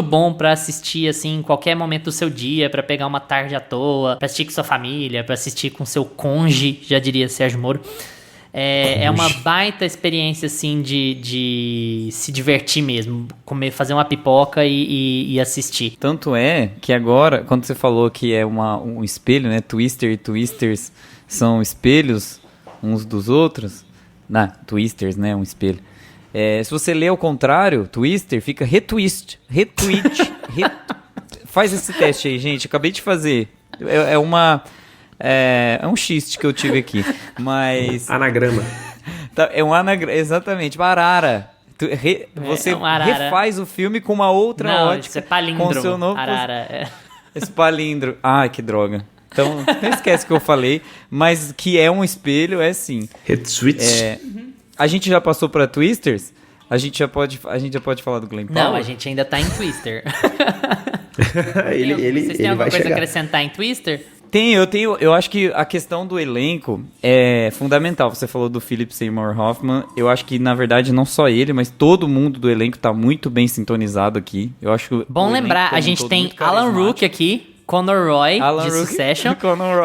bom pra assistir assim em qualquer momento do seu dia, pra pegar uma tarde à toa, pra assistir com sua família, pra assistir com seu cônjuge, já diria Sérgio Moro. É uma baita experiência assim de se divertir mesmo, fazer uma pipoca e assistir. Tanto é que agora, quando você falou que é um espelho, né, Twister e Twisters são espelhos uns dos outros, Twisters, né? Um espelho. Se você ler ao contrário, Twister, fica retweet. Faz esse teste aí, gente. Acabei de fazer. É um xiste que eu tive aqui. Mas... Anagrama. É um anagrama, exatamente. Arara. Você refaz o filme com uma outra ótica. Isso é palíndromo. Com seu novo... Arara. Esse palíndromo. Ai, que droga. Então, não esquece que eu falei, mas que é um espelho, é sim. Retweet. A gente já passou pra Twisters? A gente já pode falar do Glen Powell? Não, a gente ainda tá em Twister. Vocês têm alguma coisa chegar. a acrescentar em Twister? Eu acho que a questão do elenco é fundamental. Você falou do Philip Seymour Hoffman. Eu acho que, na verdade, não só ele, mas todo mundo do elenco tá muito bem sintonizado aqui. Eu acho bom lembrar, a gente tem Alan Rook aqui, Conor Roy, de Succession.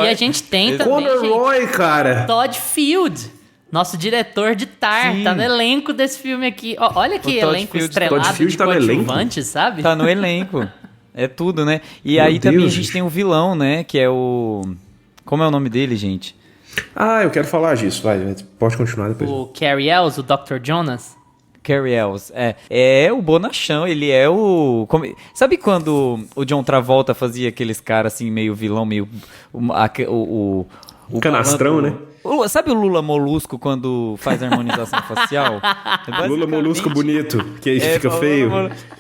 E a gente tem também, Conor Roy, cara. Todd Field, nosso diretor de Tar. Sim. Tá no elenco desse filme aqui. Olha que elenco Field. estrelado Todd Field de tá no coadjuvantes, sabe? Tá no elenco. É tudo, né? E Meu aí Deus, também a gente bicho. tem o vilão, né? Que é o... Como é o nome dele, gente? Eu quero falar disso. Vai, pode continuar depois. O Cary Elwes, o Dr. Jonas. Cary Elwes. É o bonachão, ele é o... Sabe quando o John Travolta fazia aqueles caras assim, meio vilão, meio... O canastrão, né? Sabe o Lula Molusco quando faz harmonização facial? Lula Molusco bonito, que aí fica feio.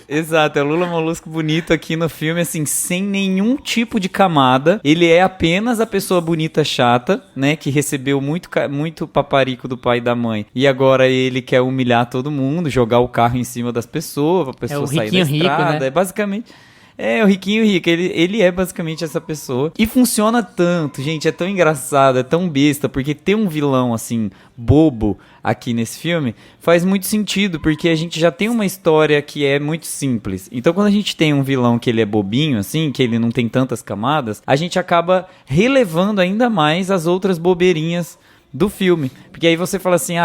Exato, é o Lula Molusco bonito aqui no filme, assim, sem nenhum tipo de camada. Ele é apenas a pessoa bonita chata, né, que recebeu muito paparico do pai e da mãe. E agora ele quer humilhar todo mundo, jogar o carro em cima das pessoas, pra pessoa sair da estrada. Rico, né? É basicamente... É, o riquinho rico, ele é basicamente essa pessoa. E funciona tanto, gente, é tão engraçado, é tão besta, porque ter um vilão, assim, bobo aqui nesse filme faz muito sentido, porque a gente já tem uma história que é muito simples. Então, quando a gente tem um vilão que ele é bobinho, assim, que ele não tem tantas camadas, a gente acaba relevando ainda mais as outras bobeirinhas do filme. Porque aí você fala assim,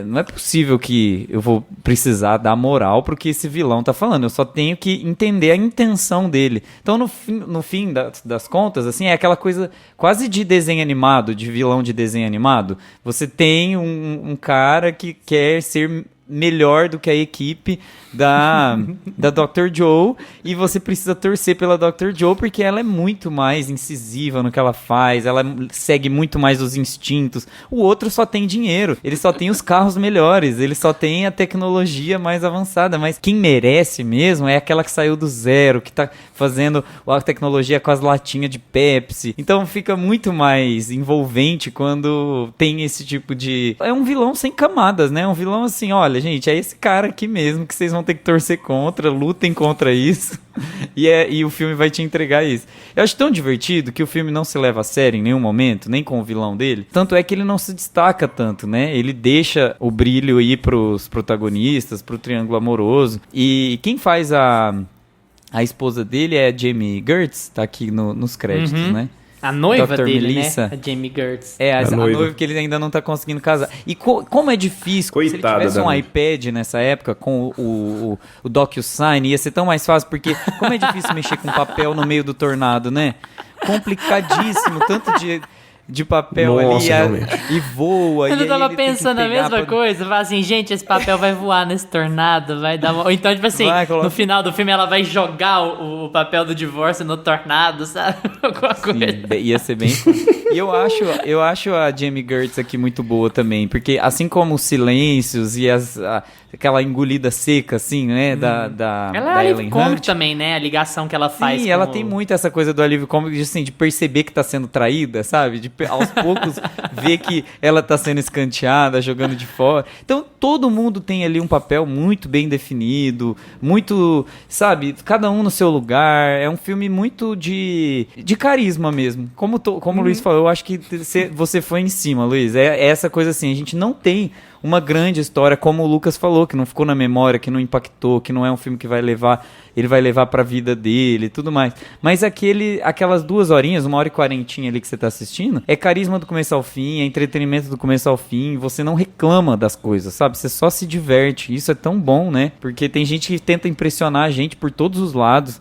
não é possível que eu vou precisar dar moral pro que esse vilão tá falando. Eu só tenho que entender a intenção dele. Então, no fim das contas, assim, é aquela coisa quase de desenho animado, de vilão de desenho animado. Você tem um cara que quer ser melhor do que a equipe da Dr. Joe, e você precisa torcer pela Dr. Joe porque ela é muito mais incisiva no que ela faz, ela segue muito mais os instintos. O outro só tem dinheiro, ele só tem os carros melhores, ele só tem a tecnologia mais avançada, mas quem merece mesmo é aquela que saiu do zero, que tá fazendo a tecnologia com as latinhas de Pepsi. Então fica muito mais envolvente quando tem esse tipo de... É um vilão sem camadas, né? Um vilão assim, olha, gente, é esse cara aqui mesmo que vocês vão ter que torcer contra, lutem contra isso, e o filme vai te entregar isso. Eu acho tão divertido que o filme não se leva a sério em nenhum momento, nem com o vilão dele, tanto é que ele não se destaca tanto, né? Ele deixa o brilho ir pros protagonistas, pro triângulo amoroso, e quem faz a esposa dele é a Jamie Gertz, tá aqui nos créditos, né? A noiva Dr. dele, Melissa. né? A Jamie Gertz. É, a noiva que ele ainda não tá conseguindo casar. E como é difícil, se ele tivesse um iPad nessa época, com o DocuSign, ia ser tão mais fácil, porque como é difícil mexer com papel no meio do tornado, né? Complicadíssimo, tanto de papel. Nossa, ali e voa. Eu e tava ele pensando a mesma coisa. Fala assim, gente, esse papel vai voar nesse tornado, vai dar uma... Ou então, tipo assim, no final do filme ela vai jogar o papel do divórcio no tornado, sabe? Alguma coisa. Sim, ia ser bem... E eu acho a Jamie Gertz aqui muito boa também, porque assim como os silêncios e aquela engolida seca, assim, né, da ela é Ellen cômico Hunt também, né, a ligação que ela faz. Sim, ela tem muito essa coisa do alívio cômico, assim, de perceber que tá sendo traída, sabe? De aos poucos ver que ela tá sendo escanteada, jogando de fora. Então, todo mundo tem ali um papel muito bem definido, muito, sabe, cada um no seu lugar. É um filme muito de carisma mesmo. Como o Luiz falou, eu acho que você foi em cima, Luiz. É essa coisa assim, a gente não tem uma grande história, como o Lucas falou, que não ficou na memória, que não impactou, que não é um filme que ele vai levar pra vida dele e tudo mais. Mas aquelas 2 horinhas, 1h40 ali que você tá assistindo, é carisma do começo ao fim, é entretenimento do começo ao fim, você não reclama das coisas, sabe? Você só se diverte. Isso é tão bom, né? Porque tem gente que tenta impressionar a gente por todos os lados,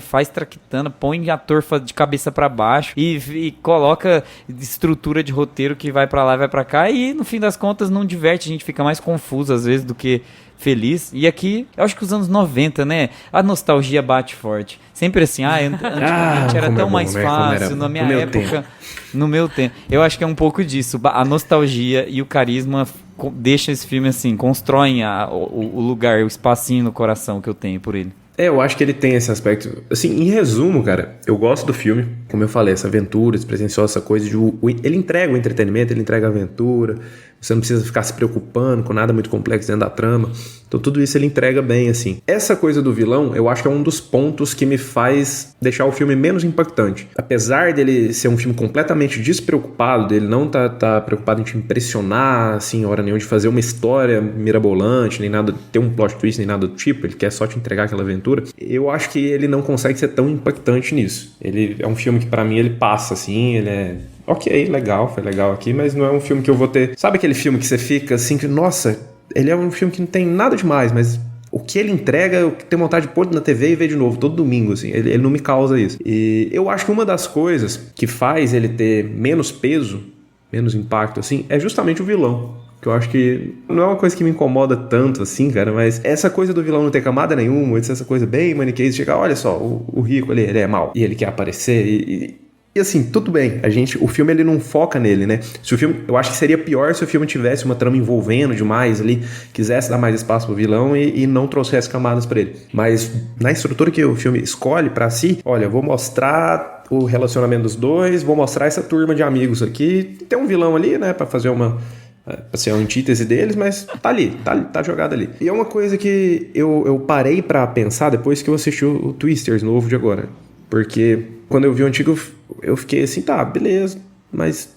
faz traquitana, põe ator de cabeça pra baixo e coloca estrutura de roteiro que vai pra lá e vai pra cá, e no fim das contas não diverte, a gente fica mais confuso às vezes do que feliz. E aqui, eu acho que os anos 90, né? A nostalgia bate forte. Sempre assim, antigamente era tão mais fácil, na minha época, no meu tempo. Eu acho que é um pouco disso. A nostalgia e o carisma deixam esse filme assim, constroem o lugar, o espacinho no coração que eu tenho por ele. Eu acho que ele tem esse aspecto. Assim, em resumo, cara, eu gosto do filme. Como eu falei, essa aventura, despretensiosa, essa coisa de... Ele entrega o entretenimento, ele entrega a aventura. Você não precisa ficar se preocupando com nada muito complexo dentro da trama. Então tudo isso ele entrega bem, assim. Essa coisa do vilão, eu acho que é um dos pontos que me faz deixar o filme menos impactante. Apesar dele ser um filme completamente despreocupado, dele não tá preocupado em te impressionar, assim, hora nenhuma, de fazer uma história mirabolante, nem nada, ter um plot twist, nem nada do tipo, ele quer só te entregar aquela aventura. Eu acho que ele não consegue ser tão impactante nisso. Ele é um filme que pra mim ele passa, assim, ele é... Ok, legal, foi legal aqui, mas não é um filme que eu vou ter... Sabe aquele filme que você fica assim, que, nossa, ele é um filme que não tem nada demais, mas o que ele entrega, eu tenho vontade de pôr na TV e ver de novo, todo domingo, assim, ele não me causa isso. E eu acho que uma das coisas que faz ele ter menos peso, menos impacto, assim, é justamente o vilão. Que eu acho que não é uma coisa que me incomoda tanto, assim, cara, mas essa coisa do vilão não ter camada nenhuma, essa coisa bem maniqueísta, chegar, olha só, o rico, ele é mau, e ele quer aparecer, e assim, tudo bem, o filme ele não foca nele, né? Se o filme, eu acho que seria pior se o filme tivesse uma trama envolvendo demais ali, quisesse dar mais espaço pro vilão e não trouxesse camadas pra ele. Mas na estrutura que o filme escolhe pra si, olha, eu vou mostrar o relacionamento dos dois, vou mostrar essa turma de amigos aqui, tem um vilão ali, né, pra fazer uma pra ser a antítese deles, mas tá ali, tá jogado ali. E é uma coisa que eu parei pra pensar depois que eu assisti o Twisters novo de agora. Porque quando eu vi o antigo, eu fiquei assim, tá, beleza, mas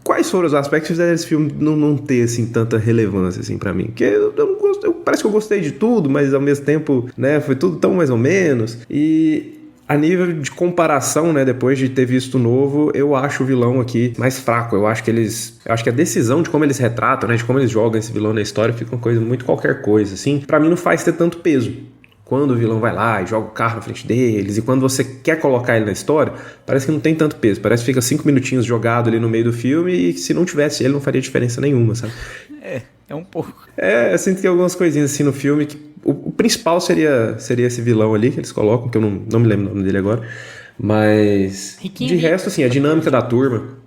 quais foram os aspectos que fizeram esse filme não ter, assim, tanta relevância, assim, pra mim? Porque parece que eu gostei de tudo, mas ao mesmo tempo, né, foi tudo tão mais ou menos. E a nível de comparação, né, depois de ter visto o novo, eu acho o vilão aqui mais fraco. Eu acho que a decisão de como eles retratam, né, de como eles jogam esse vilão na história fica uma coisa muito qualquer coisa, assim. Pra mim não faz ter tanto peso. Quando o vilão vai lá e joga o carro na frente deles, e quando você quer colocar ele na história, parece que não tem tanto peso. Parece que fica 5 minutinhos jogado ali no meio do filme e se não tivesse ele não faria diferença nenhuma, sabe? É um pouco. Eu sinto que tem algumas coisinhas assim no filme que o principal seria esse vilão ali que eles colocam, que eu não me lembro o nome dele agora. Mas Riquinho de Rico. resto, assim, a dinâmica da turma.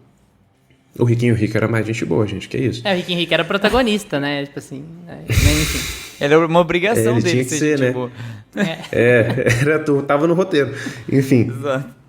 O Riquinho Rico era mais gente boa, gente, que isso? O Rick Henrique era protagonista, né? Tipo assim, enfim. Era uma obrigação Ele dele tinha que ser, né? boa. Tava no roteiro. Enfim. Exato.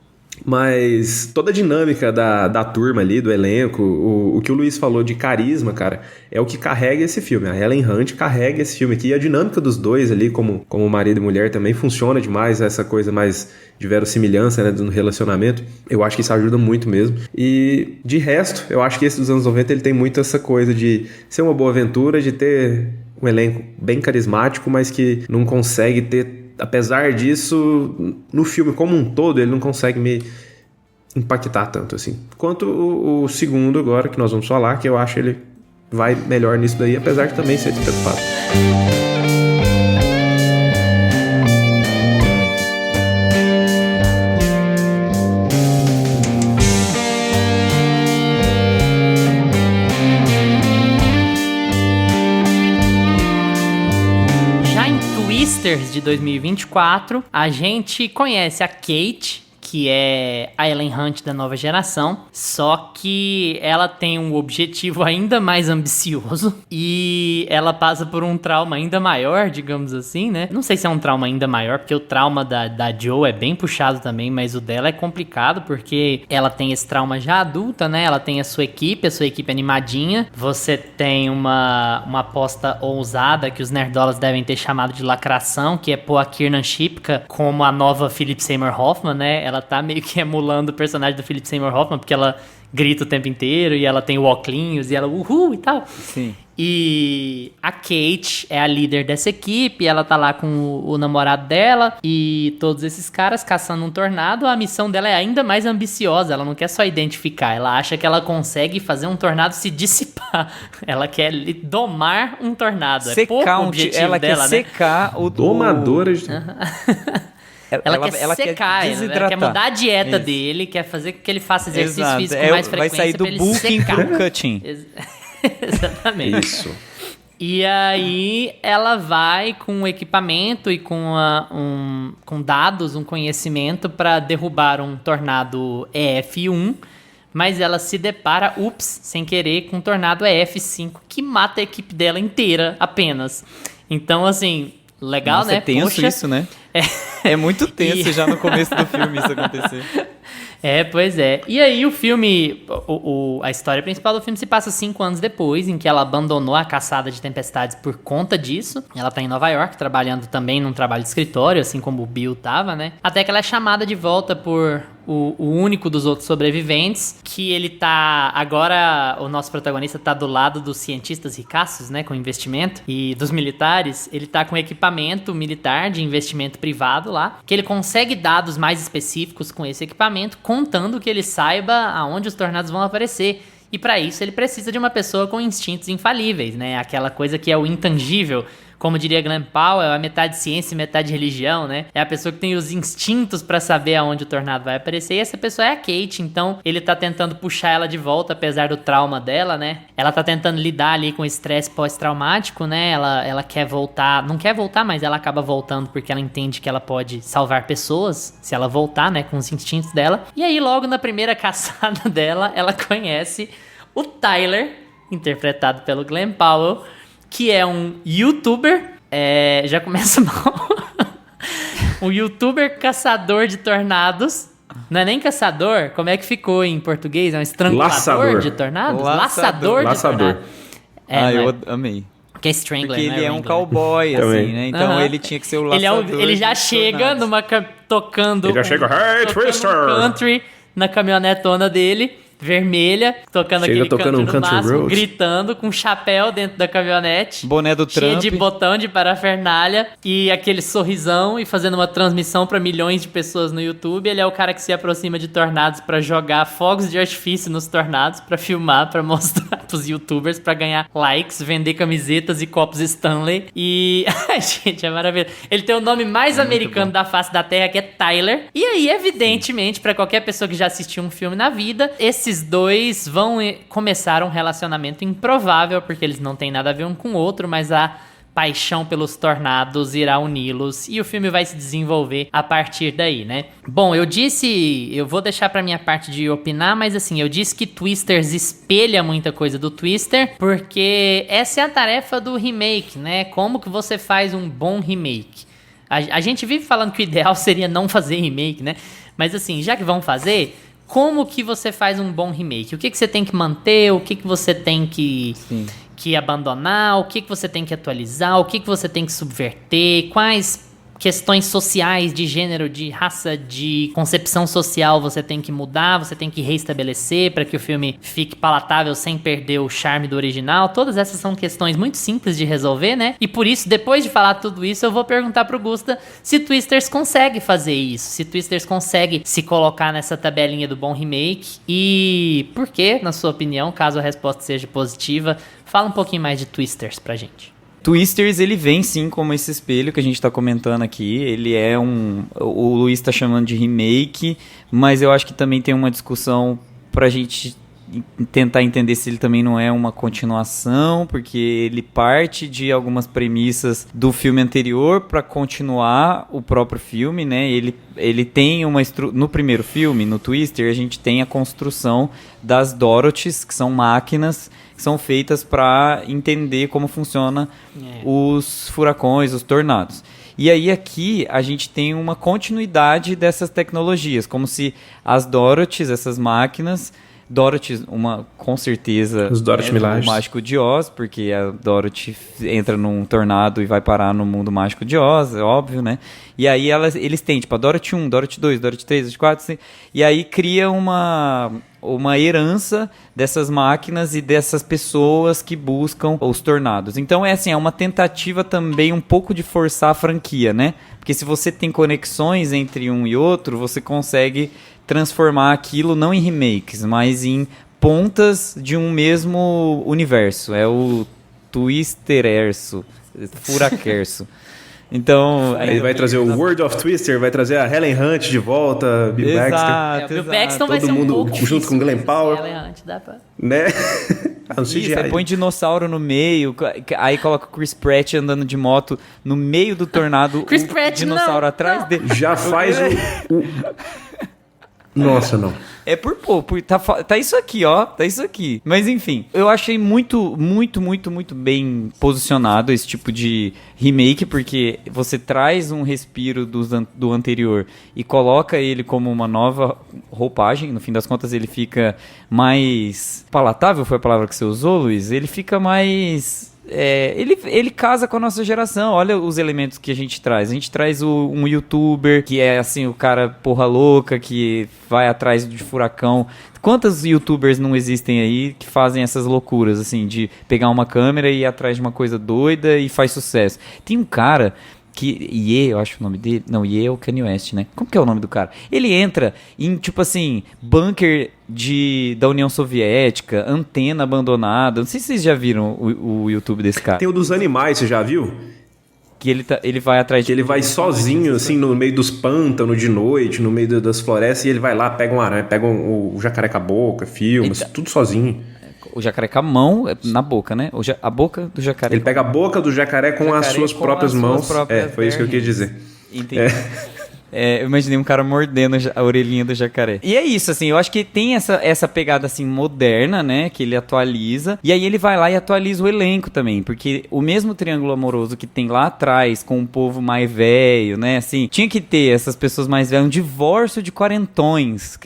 Mas toda a dinâmica da turma ali, do elenco, o que o Luiz falou de carisma, cara, é o que carrega esse filme. A Helen Hunt carrega esse filme aqui. E a dinâmica dos dois ali, como marido e mulher, também funciona demais. Essa coisa mais de verossimilhança, né, do relacionamento. Eu acho que isso ajuda muito mesmo. E, de resto, eu acho que esse dos anos 90, ele tem muito essa coisa de ser uma boa aventura, de ter um elenco bem carismático, mas que não consegue ter... Apesar disso, no filme como um todo, ele não consegue me impactar tanto, assim. Quanto o segundo agora, que nós vamos falar, que eu acho ele vai melhor nisso daí, apesar de também ser despreocupado. De 2024, a gente conhece a Kate, que é a Helen Hunt da nova geração, só que ela tem um objetivo ainda mais ambicioso e ela passa por um trauma ainda maior, digamos assim, né? Não sei se é um trauma ainda maior, porque o trauma da Joe é bem puxado também, mas o dela é complicado porque ela tem esse trauma já adulta, né? Ela tem a sua equipe animadinha, você tem uma aposta ousada que os nerdolas devem ter chamado de lacração, que é pôr a Kiernan Shipka como a nova Philip Seymour Hoffman, né? Ela tá meio que emulando o personagem do Philip Seymour Hoffman, porque ela grita o tempo inteiro e ela tem o óculos e ela uhul e tal. Sim. E a Kate é a líder dessa equipe, ela tá lá com o namorado dela e todos esses caras caçando um tornado. A missão dela é ainda mais ambiciosa, ela não quer só identificar, ela acha que ela consegue fazer um tornado se dissipar. Ela quer domar um tornado. Secar é pouco o objetivo ela dela, quer secar o... Domadora de... Ela quer secar, ela quer mudar a dieta Isso. dele, quer fazer com que ele faça exercício Exato. físico com mais frequência. Vai sair do pra ele bulking secar. pro cutting. Exatamente. Isso. E aí ela vai com um equipamento e com dados, um conhecimento para derrubar um tornado EF1, mas ela se depara, sem querer, com um tornado EF5 que mata a equipe dela inteira apenas. Então, assim, legal, Nossa, né? é tenso Poxa. isso, né? É muito tenso já no começo do filme isso acontecer. Pois é. E aí o filme, a história principal do filme se passa 5 anos depois, em que ela abandonou a caçada de tempestades por conta disso. Ela tá em Nova York, trabalhando também num trabalho de escritório, assim como o Bill tava, né? Até que ela é chamada de volta por o único dos outros sobreviventes, que ele tá... Agora o nosso protagonista tá do lado dos cientistas ricaços, né? Com investimento, e dos militares. Ele tá com equipamento militar de investimento privado lá, que ele consegue dados mais específicos com esse equipamento, contando que ele saiba aonde os tornados vão aparecer. E para isso ele precisa de uma pessoa com instintos infalíveis, né? Aquela coisa que é o intangível. Como diria Glenn Powell, é metade ciência e metade religião, né? É a pessoa que tem os instintos pra saber aonde o tornado vai aparecer. E essa pessoa é a Kate, então ele tá tentando puxar ela de volta, apesar do trauma dela, né? Ela tá tentando lidar ali com o estresse pós-traumático, né? Ela quer voltar, não quer voltar, mas ela acaba voltando porque ela entende que ela pode salvar pessoas se ela voltar, né? Com os instintos dela. E aí, logo na primeira caçada dela, ela conhece o Tyler, interpretado pelo Glenn Powell, que é um youtuber, já começa mal, um youtuber caçador de tornados, Não é nem caçador? Como é que ficou em português? É um estrangulador Laçador. de tornados? Laçador. Laçador de tornados. Eu amei. Que é Strangler, Porque né? ele é um Wrangler. cowboy, assim, né? Então ele tinha que ser o laçador. Ele já de chega tornados. tocando... Ele já chega, "Hey, tocando Twister!" country na caminhonetona dele, vermelha, tocando Chega aquele tocando country um no country máximo, road. gritando, com um chapéu dentro da caminhonete. Boné do Cheio Trump. de botão de parafernália e aquele sorrisão e fazendo uma transmissão pra milhões de pessoas no YouTube. Ele é o cara que se aproxima de tornados pra jogar fogos de artifício nos tornados, pra filmar, pra mostrar pros youtubers, pra ganhar likes, vender camisetas e copos Stanley. E, ai, gente, é maravilhoso. Ele tem o nome mais americano da face da Terra, que é Tyler. E aí, evidentemente, pra qualquer pessoa que já assistiu um filme na vida, esses dois vão começar um relacionamento improvável, porque eles não têm nada a ver um com o outro, mas a paixão pelos tornados irá uni-los e o filme vai se desenvolver a partir daí, né? Bom, eu vou deixar pra minha parte de opinar, mas assim, eu disse que Twisters espelha muita coisa do Twister, porque essa é a tarefa do remake, né? Como que você faz um bom remake? A gente vive falando que o ideal seria não fazer remake, né? Mas assim, já que vão fazer... Como que você faz um bom remake? O que você tem que manter? O que você tem que abandonar? O que você tem que atualizar? O que você tem que subverter? Quais questões sociais, de gênero, de raça, de concepção social você tem que mudar? Você tem que reestabelecer para que o filme fique palatável sem perder o charme do original? Todas essas são questões muito simples de resolver, né? E por isso, depois de falar tudo isso, eu vou perguntar pro Gusta se Twisters consegue fazer isso, se Twisters consegue se colocar nessa tabelinha do bom remake e por que, na sua opinião, caso a resposta seja positiva, fala um pouquinho mais de Twisters pra gente. Twisters, ele vem sim como esse espelho que a gente tá comentando aqui. Ele é o Luiz tá chamando de remake, mas eu acho que também tem uma discussão pra gente tentar entender se ele também não é uma continuação, porque ele parte de algumas premissas do filme anterior para continuar o próprio filme, né? Ele tem no primeiro filme, no Twister, a gente tem a construção das Dorothys, que são máquinas que são feitas para entender como funciona os furacões, os tornados. E aí aqui a gente tem uma continuidade dessas tecnologias, como se as Dorothys, essas máquinas... Dorothy, com certeza, os Dorothy Milajes. O Mágico de Oz, porque a Dorothy entra num tornado e vai parar no mundo mágico de Oz, é óbvio, né? E aí eles têm, tipo, a Dorothy 1, Dorothy 2, Dorothy 3, Dorothy 4, assim, e aí cria uma herança dessas máquinas e dessas pessoas que buscam os tornados. Então é uma tentativa também um pouco de forçar a franquia, né? Porque se você tem conexões entre um e outro, você consegue transformar aquilo não em remakes, mas em pontas de um mesmo universo. É o Twisterverso, Furaquerso. Então... Ele vai trazer o World of Twister, vai trazer a Helen Hunt de volta, Bill Baxter. O Bill Paxton vai ser um mundo pouco junto com Glenn Powell. Helen Hunt, dá pra... Né? No CGI. Isso, aí põe dinossauro no meio, aí coloca o Chris Pratt andando de moto no meio do tornado, Chris Pratt, dinossauro não, atrás não. dele. Já faz o... Nossa, não. É tá isso aqui, ó. Tá isso aqui. Mas enfim, eu achei muito bem posicionado esse tipo de remake, porque você traz um respiro do anterior e coloca ele como uma nova roupagem. No fim das contas, ele fica mais palatável, foi a palavra que você usou, Luiz? Ele fica mais... ele casa com a nossa geração. Olha os elementos que a gente traz. A gente traz um youtuber que é assim, o cara porra louca, que vai atrás de furacão. Quantos youtubers não existem aí que fazem essas loucuras, assim, de pegar uma câmera e ir atrás de uma coisa doida e faz sucesso? Tem um cara... eu acho o nome dele. Não, Ye é o Kanye West, né? Como que é o nome do cara? Ele entra em, tipo assim, bunker da União Soviética, antena abandonada. Não sei se vocês já viram o YouTube desse cara. Tem o dos animais, você já viu? Que ele vai atrás de... Que ele vai sozinho, assim, no meio dos pântanos de noite, no meio das florestas, e ele vai lá, pega uma aranha, pega o jacaré com a boca, filma, tudo sozinho. O jacaré com a mão na boca, né? A boca do jacaré. Ele pega a boca do jacaré com as suas próprias mãos. Foi isso que eu quis dizer. Entendi. Eu imaginei um cara mordendo a orelhinha do jacaré. E é isso, assim, eu acho que tem essa pegada, assim, moderna, né, que ele atualiza. E aí ele vai lá e atualiza o elenco também, porque o mesmo triângulo amoroso que tem lá atrás, com um povo mais velho, né, assim, tinha que ter essas pessoas mais velhas, um divórcio de quarentões.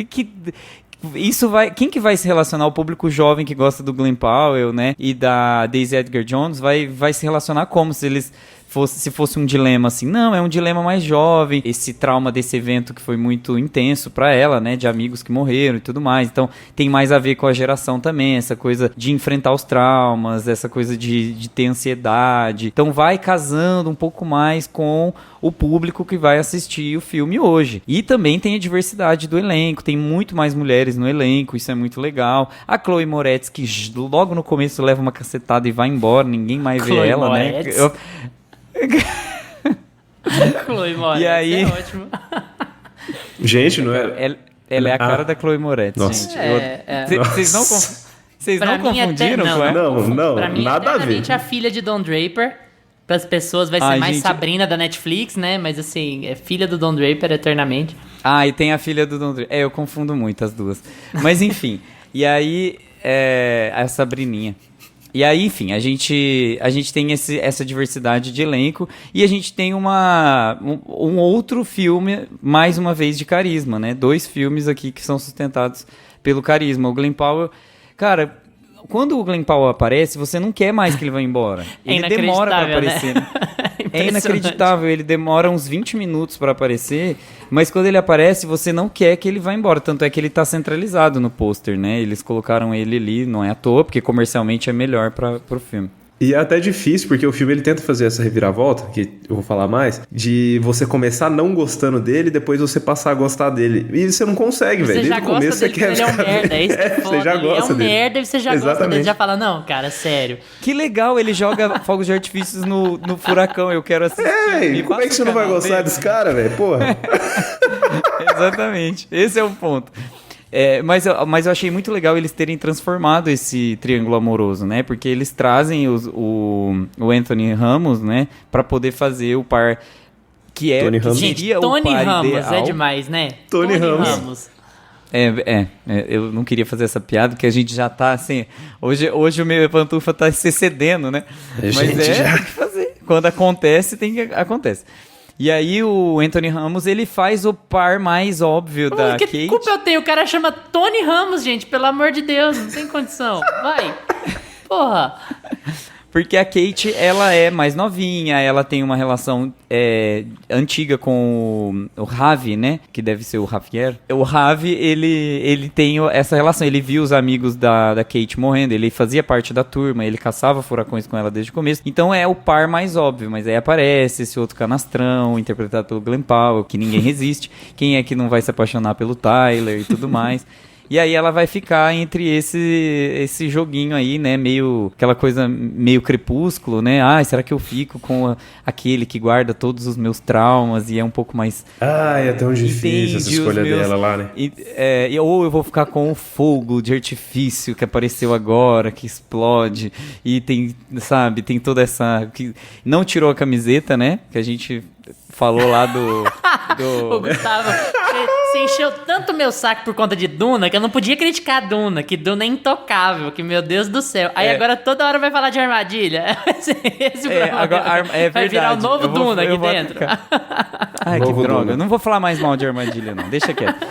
Isso vai... Quem que vai se relacionar? O público jovem que gosta do Glen Powell, né, e da Daisy Edgar Jones vai se relacionar como se fosse um dilema assim. Não, é um dilema mais jovem. Esse trauma desse evento que foi muito intenso pra ela, né? De amigos que morreram e tudo mais. Então, tem mais a ver com a geração também. Essa coisa de enfrentar os traumas, essa coisa de ter ansiedade. Então, vai casando um pouco mais com o público que vai assistir o filme hoje. E também tem a diversidade do elenco. Tem muito mais mulheres no elenco. Isso é muito legal. A Chloe Moretz, que logo no começo leva uma cacetada e vai embora. Ninguém mais vê Chloe ela, Moretz. né? Chloe Moretz, E aí... é ótimo. Gente, não é... Ela é a cara da Chloe Moretz, Nossa. gente. Vocês Pra não mim, confundiram até- com ela? Não, Pra mim, nada a ver. eternamente a filha de Don Draper. Para as pessoas vai ser Ai, mais gente. Sabrina da Netflix, né? Mas assim, é filha do Don Draper eternamente. Ah, e tem a filha do Don Draper. Eu confundo muito as duas. Mas enfim, e aí, a Sabrininha. E aí, enfim, a gente tem essa diversidade de elenco e a gente tem um outro filme, mais uma vez, de carisma, né? 2 filmes aqui que são sustentados pelo carisma. O Glen Powell, cara, quando o Glen Powell aparece, você não quer mais que ele vá embora. Ele demora pra aparecer. Né? É inacreditável, ele demora uns 20 minutos pra aparecer, mas quando ele aparece, você não quer que ele vá embora. Tanto é que ele tá centralizado no pôster, né? Eles colocaram ele ali, não é à toa, porque comercialmente é melhor pro filme. E é até difícil, porque o filme ele tenta fazer essa reviravolta, que eu vou falar mais, de você começar não gostando dele e depois você passar a gostar dele. E você não consegue, velho. Você já Desde o começo gosta você dele, quer ele é um merda, é isso que é Você foda. já Ele gosta é um dele. merda e você já gosta dele. Exatamente. Já fala, não, cara, sério. Que legal, ele joga fogos de artifícios no furacão, eu quero assistir. E como é que você não vai gostar desse cara, velho? Porra. Exatamente, esse é o ponto. Mas eu achei muito legal eles terem transformado esse triângulo amoroso, né? Porque eles trazem o Anthony Ramos, né? Pra poder fazer o par que Tony Ramos. seria Gente, o Tony par Ramos ideal. é demais, né? Tony Ramos. Eu não queria fazer essa piada, porque a gente já tá assim... Hoje o meu pantufa tá se excedendo, né? Mas Gente, já. tem que fazer. Quando acontece, acontece. E aí o Anthony Ramos, ele faz o par mais óbvio da Que Kate. culpa eu tenho? O cara chama Tony Ramos, gente. Pelo amor de Deus, não tem condição. Vai. Porra. Porque a Kate, ela é mais novinha, ela tem uma relação antiga com o Ravi, né? Que deve ser o Javier. O Ravi, ele tem essa relação. Ele viu os amigos da Kate morrendo, ele fazia parte da turma, ele caçava furacões com ela desde o começo. Então é o par mais óbvio, mas aí aparece esse outro canastrão, interpretado pelo Glen Powell, que ninguém resiste. Quem é que não vai se apaixonar pelo Tyler e tudo mais? E aí ela vai ficar entre esse joguinho aí, né? Meio... Aquela coisa meio crepúsculo, né? Ah, será que eu fico com aquele que guarda todos os meus traumas e é um pouco mais... É tão difícil essa entende escolha os meus- dela lá, né? Ou eu vou ficar com o fogo de artifício que apareceu agora, que explode. E tem, sabe, tem toda essa... Que não tirou a camiseta, né? Que a gente falou lá Ô, Gustavo, você encheu tanto meu saco por conta de Duna que eu não podia criticar a Duna, que Duna é intocável, que meu Deus do céu. Aí agora toda hora vai falar de armadilha. Esse problema. agora, Vai virar o verdade. novo Eu vou- Duna eu aqui vou dentro. Ai, que Novo droga. Duna. Eu não vou falar mais mal de armadilha, não. Deixa quieto.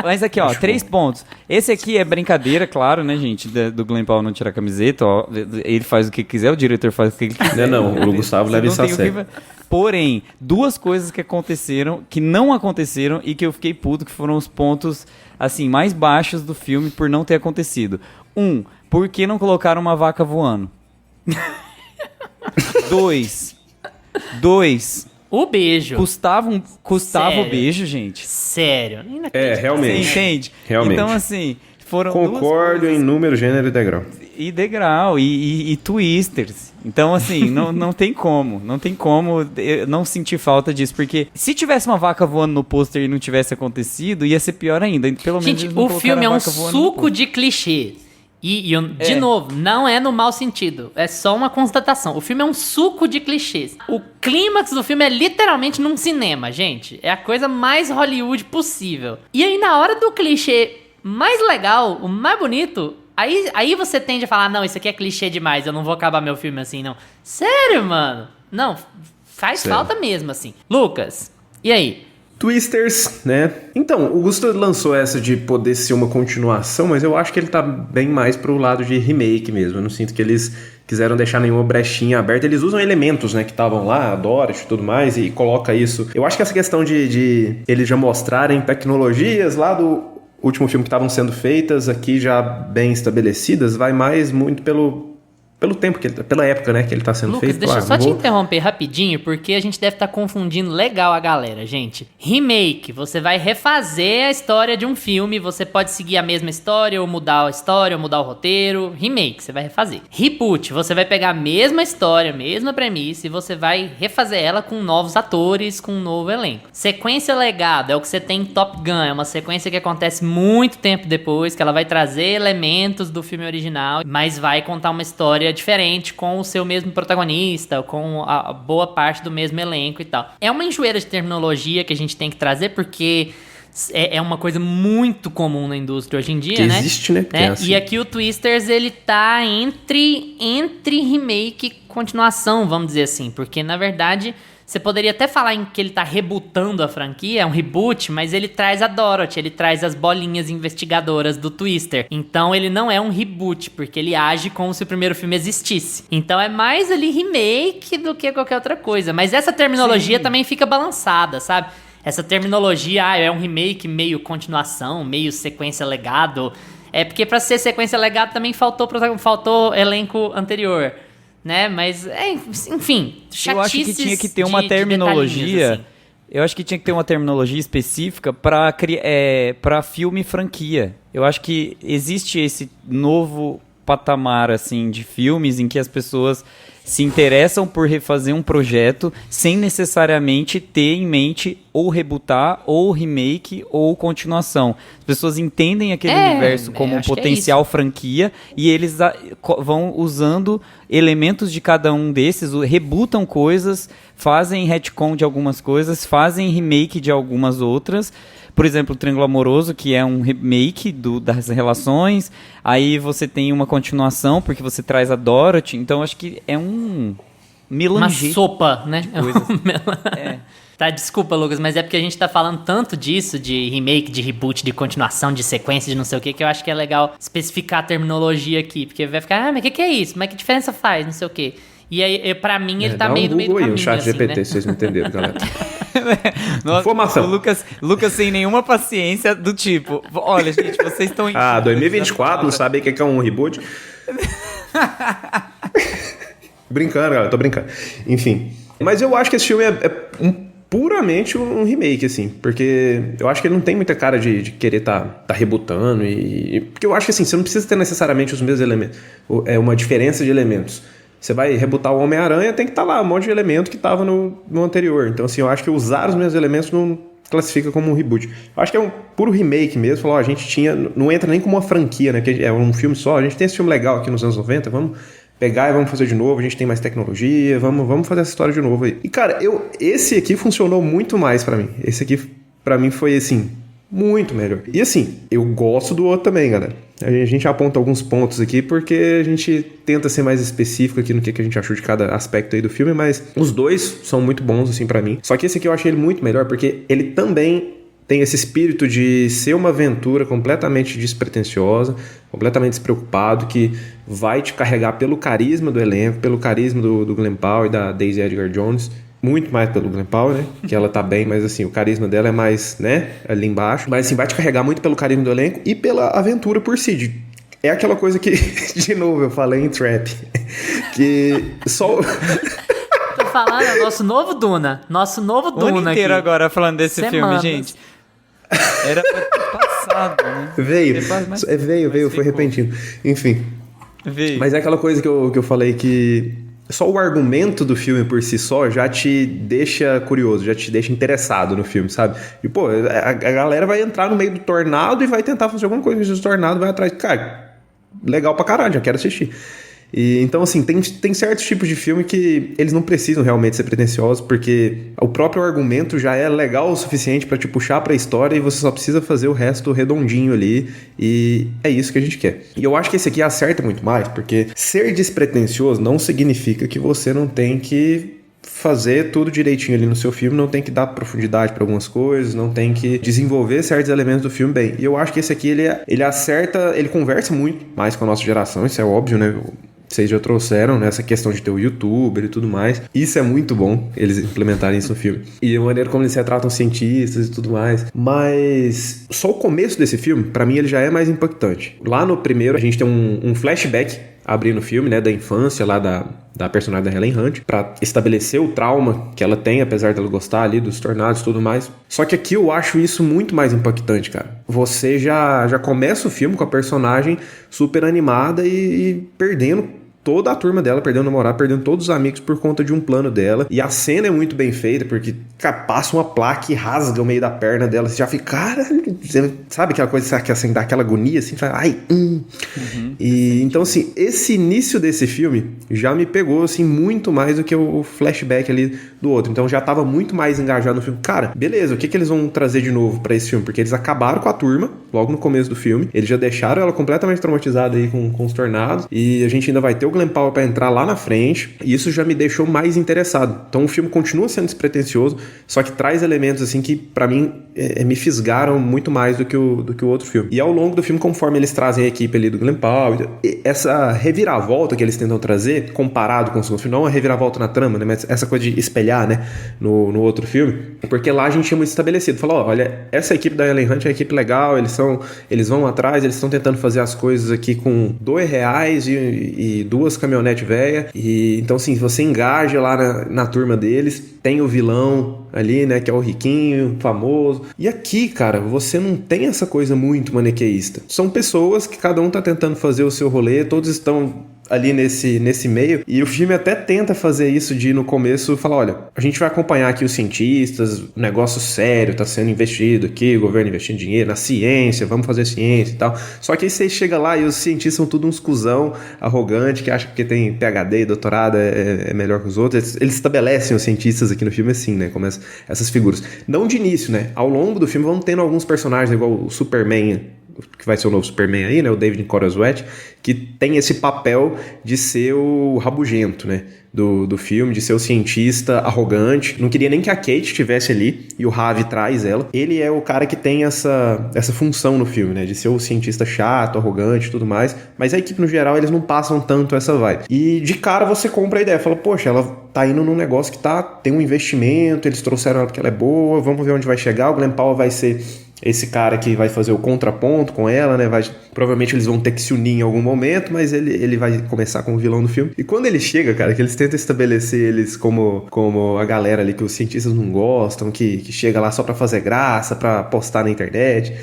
Mas aqui, ó, 3 pontos. Esse aqui é brincadeira, claro, né, gente? Do Glen Powell não tirar a camiseta, ó. Ele faz o que quiser, o diretor faz o que ele quiser. Não, o Gustavo Você leva não isso a tem o sério. Porém, 2 coisas que aconteceram, que não aconteceram e que eu fiquei puto, que foram os pontos, assim, mais baixos do filme por não ter acontecido. 1, por que não colocaram uma vaca voando? 2, O beijo. custava o Sério? beijo, gente. Sério. É, Você realmente. entende? Realmente. Então, assim, foram duas Concordo coisas. em número, gênero e degrau. E degrau, e twisters. Então, assim, não tem como. Não tem como eu não sentir falta disso. Porque se tivesse uma vaca voando no pôster e não tivesse acontecido, ia ser pior ainda. Pelo menos Gente, eles não o colocaram filme é a um vaca voando no suco pôster. de clichê. De novo, não é no mau sentido. É só uma constatação. O filme é um suco de clichês. O clímax do filme é literalmente num cinema, gente. É a coisa mais Hollywood possível. E aí, na hora do clichê mais legal, o mais bonito... Aí você tende a falar, não, isso aqui é clichê demais, eu não vou acabar meu filme assim, não. Sério, mano? Não, faz falta mesmo, assim. Lucas, e aí? Twisters, né? Então, o Gusto lançou essa de poder ser uma continuação, mas eu acho que ele tá bem mais pro lado de remake mesmo. Eu não sinto que eles quiseram deixar nenhuma brechinha aberta. Eles usam elementos, né, que estavam lá, a Dorothy e tudo mais, e coloca isso. Eu acho que essa questão de eles já mostrarem tecnologias lá do último filme que estavam sendo feitas, aqui já bem estabelecidas, vai mais muito pelo tempo, pela época, né, que ele tá sendo feito. Lucas, deixa eu só te interromper rapidinho, porque a gente deve estar confundindo legal a galera, gente. Remake, você vai refazer a história de um filme, você pode seguir a mesma história, ou mudar a história, ou mudar o roteiro. Remake, você vai refazer. Reboot, você vai pegar a mesma história, a mesma premissa, e você vai refazer ela com novos atores, com um novo elenco. Sequência legado, é o que você tem em Top Gun, é uma sequência que acontece muito tempo depois, que ela vai trazer elementos do filme original, mas vai contar uma história diferente com o seu mesmo protagonista, com a boa parte do mesmo elenco e tal. É uma enjoeira de terminologia que a gente tem que trazer porque é uma coisa muito comum na indústria hoje em dia, que né? Existe, né? É assim. E aqui o Twisters, ele tá entre remake e continuação, vamos dizer assim, porque na verdade... Você poderia até falar em que ele tá rebootando a franquia, é um reboot, mas ele traz a Dorothy, ele traz as bolinhas investigadoras do Twister. Então ele não é um reboot, porque ele age como se o primeiro filme existisse. Então é mais ali remake do que qualquer outra coisa. Mas essa terminologia também fica balançada, sabe? Essa terminologia, é um remake meio continuação, meio sequência legado. É porque pra ser sequência legado também faltou elenco anterior. Né, mas, enfim, chatices. Eu acho que tinha que ter uma terminologia. Assim. Eu acho que tinha que ter uma terminologia específica para filme e franquia. Eu acho que existe esse novo patamar assim de filmes em que as pessoas se interessam por refazer um projeto sem necessariamente ter em mente ou rebootar, ou remake, ou continuação. As pessoas entendem aquele universo como um potencial franquia e eles vão usando elementos de cada um desses, rebootam coisas, fazem retcon de algumas coisas, fazem remake de algumas outras. Por exemplo, o Triângulo Amoroso, que é um remake das relações. Aí você tem uma continuação, porque você traz a Dorothy. Então, acho que é um melange. Uma sopa, né? É. Tá, desculpa, Lucas, mas é porque a gente tá falando tanto disso, de remake, de reboot, de continuação, de sequência, de não sei o que eu acho que é legal especificar a terminologia aqui. Porque vai ficar, mas o que é isso? Mas que diferença faz? Não sei o quê. E aí, pra mim, ele tá meio do meio do caminho, o chat assim, GPT, né? se vocês não entenderam, galera. Nossa, informação. O Lucas sem nenhuma paciência do tipo, olha, gente, vocês estão... 2024, não sabe o que é um reboot? Brincando, galera, tô brincando. Enfim, mas eu acho que esse filme é puramente um remake, assim, porque eu acho que ele não tem muita cara de querer tá rebutando porque eu acho que, assim, você não precisa ter necessariamente os mesmos elementos, é uma diferença de elementos. Você vai rebutar o Homem-Aranha, tem que estar lá um monte de elemento que estava no anterior. Então, assim, eu acho que usar os mesmos elementos não classifica como um reboot. Eu acho que é um puro remake mesmo. Falou, a gente tinha... Não entra nem como uma franquia, né? Que é um filme só. A gente tem esse filme legal aqui nos anos 90, vamos pegar e vamos fazer de novo. A gente tem mais tecnologia, vamos fazer essa história de novo aí. E, cara, esse aqui funcionou muito mais pra mim. Esse aqui, pra mim, foi, assim, muito melhor. E, assim, eu gosto do outro também, galera. A gente aponta alguns pontos aqui porque a gente tenta ser mais específico aqui no que a gente achou de cada aspecto aí do filme, mas os dois são muito bons, assim, pra mim. Só que esse aqui eu achei ele muito melhor porque ele também tem esse espírito de ser uma aventura completamente despretensiosa, completamente despreocupado, que vai te carregar pelo carisma do elenco, pelo carisma do Glen Powell e da Daisy Edgar Jones. Muito mais pelo Glen Powell, né? Que ela tá bem, mas assim, o carisma dela é mais, né? Ali embaixo. Mas assim, vai te carregar muito pelo carisma do elenco e pela aventura por si. É aquela coisa que, de novo, eu falei em Trap. Que só... Tô falando, é o nosso novo Duna. Nosso novo Duna aqui. O ano inteiro agora falando desse Semanas. filme, gente. Era pra ter passado, né? Veio, foi repentino. Enfim. Veio. Mas é aquela coisa que eu falei que... Só o argumento do filme por si só já te deixa curioso, já te deixa interessado no filme, sabe? E, pô, a galera vai entrar no meio do tornado e vai tentar fazer alguma coisa. O tornado vai atrás. Cara, legal pra caralho, já quero assistir. E, então, assim, tem certos tipos de filme que eles não precisam realmente ser pretensiosos, porque o próprio argumento já é legal o suficiente pra te puxar pra história e você só precisa fazer o resto redondinho ali, e é isso que a gente quer. E eu acho que esse aqui acerta muito mais, porque ser despretensioso não significa que você não tem que fazer tudo direitinho ali no seu filme, não tem que dar profundidade para algumas coisas, não tem que desenvolver certos elementos do filme bem. E eu acho que esse aqui, ele acerta, ele conversa muito mais com a nossa geração, isso é óbvio, né? Vocês já trouxeram, né, essa questão de ter o youtuber e tudo mais. Isso é muito bom, eles implementarem isso no filme. E a maneira como eles retratam cientistas e tudo mais. Mas só o começo desse filme, pra mim, ele já é mais impactante. Lá no primeiro, a gente tem um flashback abrindo o filme, né, da infância lá da personagem da Helen Hunt, pra estabelecer o trauma que ela tem, apesar dela gostar ali dos tornados e tudo mais. Só que aqui eu acho isso muito mais impactante, cara. Você já começa o filme com a personagem super animada e perdendo toda a turma dela, perdendo o namorado, perdendo todos os amigos por conta de um plano dela. E a cena é muito bem feita, porque, cara, passa uma placa e rasga o meio da perna dela. Você já fica, cara, sabe aquela coisa que assim, dá aquela agonia, assim, fala, ai, E então, assim, esse início desse filme já me pegou, assim, muito mais do que o flashback ali do outro. Então, já tava muito mais engajado no filme. Cara, beleza, o que eles vão trazer de novo pra esse filme? Porque eles acabaram com a turma, logo no começo do filme. Eles já deixaram ela completamente traumatizada aí com os tornados. E a gente ainda vai ter o Glen Powell pra entrar lá na frente, e isso já me deixou mais interessado. Então o filme continua sendo despretensioso, só que traz elementos assim que pra mim me fisgaram muito mais do que o outro filme. E ao longo do filme, conforme eles trazem a equipe ali do Glen Powell, essa reviravolta que eles tentam trazer, comparado com o segundo filme, não a reviravolta na trama, né, mas essa coisa de espelhar, né, no outro filme, porque lá a gente tinha muito estabelecido, falou, olha, essa equipe da Helen Hunt é uma equipe legal, eles vão atrás, eles estão tentando fazer as coisas aqui com R$2 e 2 caminhonete velha, e então assim, você engaja lá na turma deles, tem o vilão ali, né, que é o riquinho, famoso, e aqui, cara, você não tem essa coisa muito maniqueísta, são pessoas que cada um tá tentando fazer o seu rolê, todos estão ali nesse meio, e o filme até tenta fazer isso de no começo falar, olha, a gente vai acompanhar aqui os cientistas, o negócio sério tá sendo investido aqui, o governo investindo dinheiro na ciência, vamos fazer ciência e tal, só que aí você chega lá e os cientistas são tudo uns cuzão arrogante, que acha que porque tem PhD e doutorado é melhor que os outros. Eles estabelecem os cientistas aqui no filme assim, né, como essas figuras, não de início, né, ao longo do filme vão tendo alguns personagens igual o Superman, que vai ser o novo Superman aí, né, o David Corenswet, que tem esse papel de ser o rabugento, né, do filme, de ser o cientista arrogante. Não queria nem que a Kate estivesse ali, e o Ravi traz ela. Ele é o cara que tem essa função no filme, né, de ser o cientista chato, arrogante e tudo mais, mas a equipe no geral, eles não passam tanto essa vibe. E de cara você compra a ideia, fala, poxa, ela tá indo num negócio que tem um investimento, eles trouxeram ela porque ela é boa, vamos ver onde vai chegar, o Glen Powell vai ser esse cara que vai fazer o contraponto com ela, né? Provavelmente eles vão ter que se unir em algum momento, mas ele vai começar como vilão do filme. E quando ele chega, cara, que eles tentam estabelecer eles como a galera ali que os cientistas não gostam, que chega lá só pra fazer graça, pra postar na internet.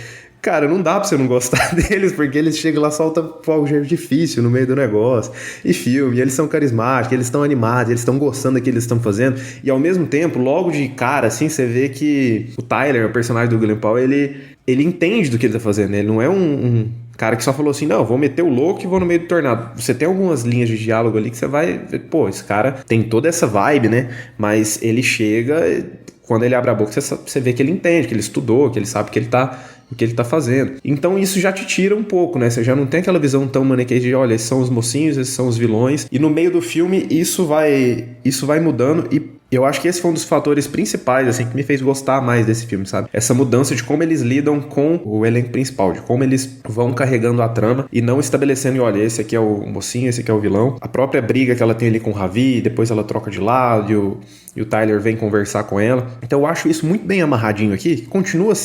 Cara, não dá pra você não gostar deles, porque eles chegam lá e soltam fogo de artifício no meio do negócio. E filme, e eles são carismáticos, eles estão animados, eles estão gostando do que eles estão fazendo. E ao mesmo tempo, logo de cara, assim, você vê que o Tyler, o personagem do Glen Powell, ele entende do que ele tá fazendo, né? Ele não é um cara que só falou assim, não, vou meter o louco e vou no meio do tornado. Você tem algumas linhas de diálogo ali que você vai... Pô, esse cara tem toda essa vibe, né? Mas ele chega... Quando ele abre a boca, você vê que ele entende, que ele estudou, que ele sabe o que ele tá fazendo. Então isso já te tira um pouco, né? Você já não tem aquela visão tão maniqueísta de, olha, esses são os mocinhos, esses são os vilões. E no meio do filme, isso vai mudando, e eu acho que esse foi um dos fatores principais, assim, que me fez gostar mais desse filme, sabe? Essa mudança de como eles lidam com o elenco principal, de como eles vão carregando a trama e não estabelecendo, olha, esse aqui é o mocinho, esse aqui é o vilão. A própria briga que ela tem ali com o Ravi, depois ela troca de lado e o Tyler vem conversar com ela. Então eu acho isso muito bem amarradinho aqui, continua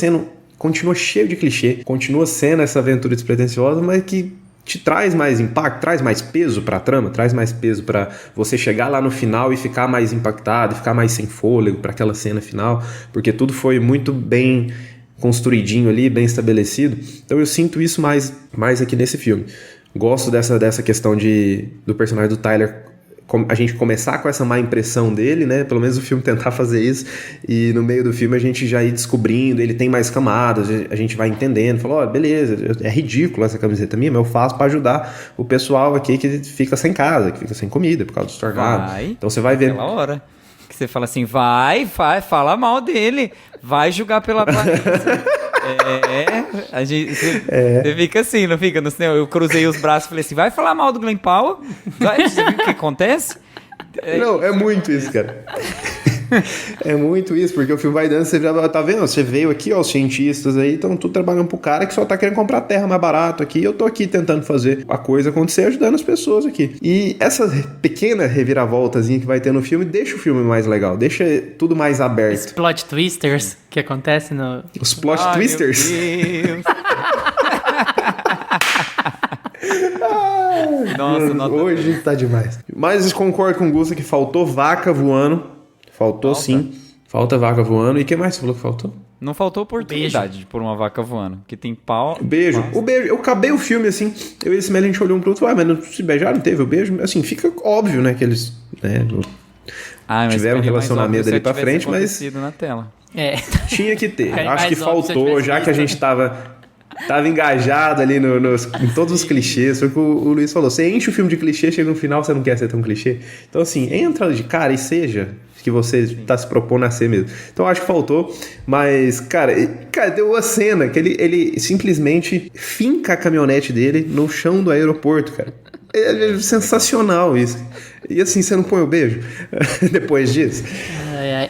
cheio de clichê, continua sendo essa aventura despretensiosa, mas que te traz mais impacto, traz mais peso pra trama, traz mais peso pra você chegar lá no final e ficar mais impactado, ficar mais sem fôlego pra aquela cena final, porque tudo foi muito bem construidinho ali, bem estabelecido. Então eu sinto isso mais aqui nesse filme. Gosto dessa questão do personagem do Tyler a gente começar com essa má impressão dele, né? Pelo menos o filme tentar fazer isso. E no meio do filme a gente já ir descobrindo, ele tem mais camadas, a gente vai entendendo. Falou, ó, beleza, é ridículo essa camiseta minha, mas eu faço pra ajudar o pessoal aqui que fica sem casa, que fica sem comida por causa dos tornados. Então você vai ver. Aquela hora que você fala assim, vai, fala mal dele, vai julgar pela aparência. Você fica assim, não fica? No cinema, eu cruzei os braços e falei assim, vai falar mal do Glen Powell? Você viu o que acontece? Não, é muito isso, cara. É muito isso, porque o filme vai dando, você já tá vendo, você veio aqui, ó, os cientistas aí estão tudo trabalhando pro cara que só tá querendo comprar terra mais barato aqui, eu tô aqui tentando fazer a coisa acontecer, ajudando as pessoas aqui. E essa pequena reviravoltazinha que vai ter no filme, deixa o filme mais legal, deixa tudo mais aberto. Os plot twisters que acontecem no... Os plot twisters? Nossa, hoje tá demais. Mas concordo com o Gusta que faltou vaca voando. Faltou sim. Falta vaca voando. E o que mais você falou que faltou? Não faltou oportunidade de pôr uma vaca voando. Porque tem pau. Beijo. O beijo. Eu acabei o filme assim. Eu e esse Mel, a gente olhou um pro outro. Mas não se beijaram, teve o beijo. Assim, fica óbvio, né? Que eles tiveram um relacionamento ali pra frente, mas. Na tela. Tinha que ter. Acho que faltou, já que a gente tava engajado ali em todos os clichês. Foi o que o Luiz falou. Você enche o filme de clichê, chega no final, você não quer ser tão clichê. Então, assim, entra de cara e seja que você está se propondo a ser mesmo. Então, acho que faltou. Mas, cara, deu uma cena que ele simplesmente finca a caminhonete dele no chão do aeroporto, cara. É sensacional isso. E assim, você não põe o beijo depois disso?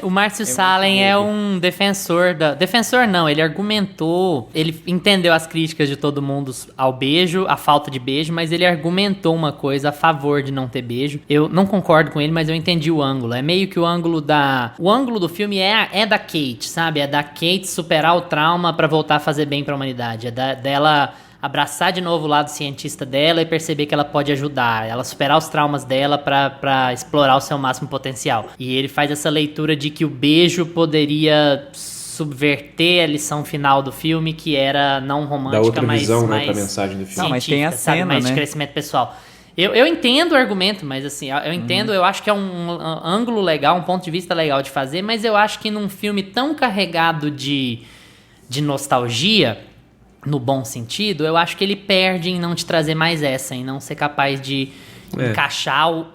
O Márcio Salem é um defensor Defensor não, ele argumentou... Ele entendeu as críticas de todo mundo ao beijo, a falta de beijo, mas ele argumentou uma coisa a favor de não ter beijo. Eu não concordo com ele, mas eu entendi o ângulo. É meio que o ângulo do filme é da Kate, sabe? É da Kate superar o trauma pra voltar a fazer bem pra humanidade. É dela... abraçar de novo o lado cientista dela e perceber que ela pode ajudar, ela superar os traumas dela pra explorar o seu máximo potencial. E ele faz essa leitura de que o beijo poderia subverter a lição final do filme, que era não romântica, da outra visão, mais pra mensagem do filme. Não, mas tem a sabe, cena, mais né? de crescimento pessoal. Eu entendo o argumento, mas assim, eu entendo, eu acho que é um ângulo legal, um ponto de vista legal de fazer, mas eu acho que num filme tão carregado de nostalgia, no bom sentido, eu acho que ele perde em não te trazer mais essa, em não ser capaz de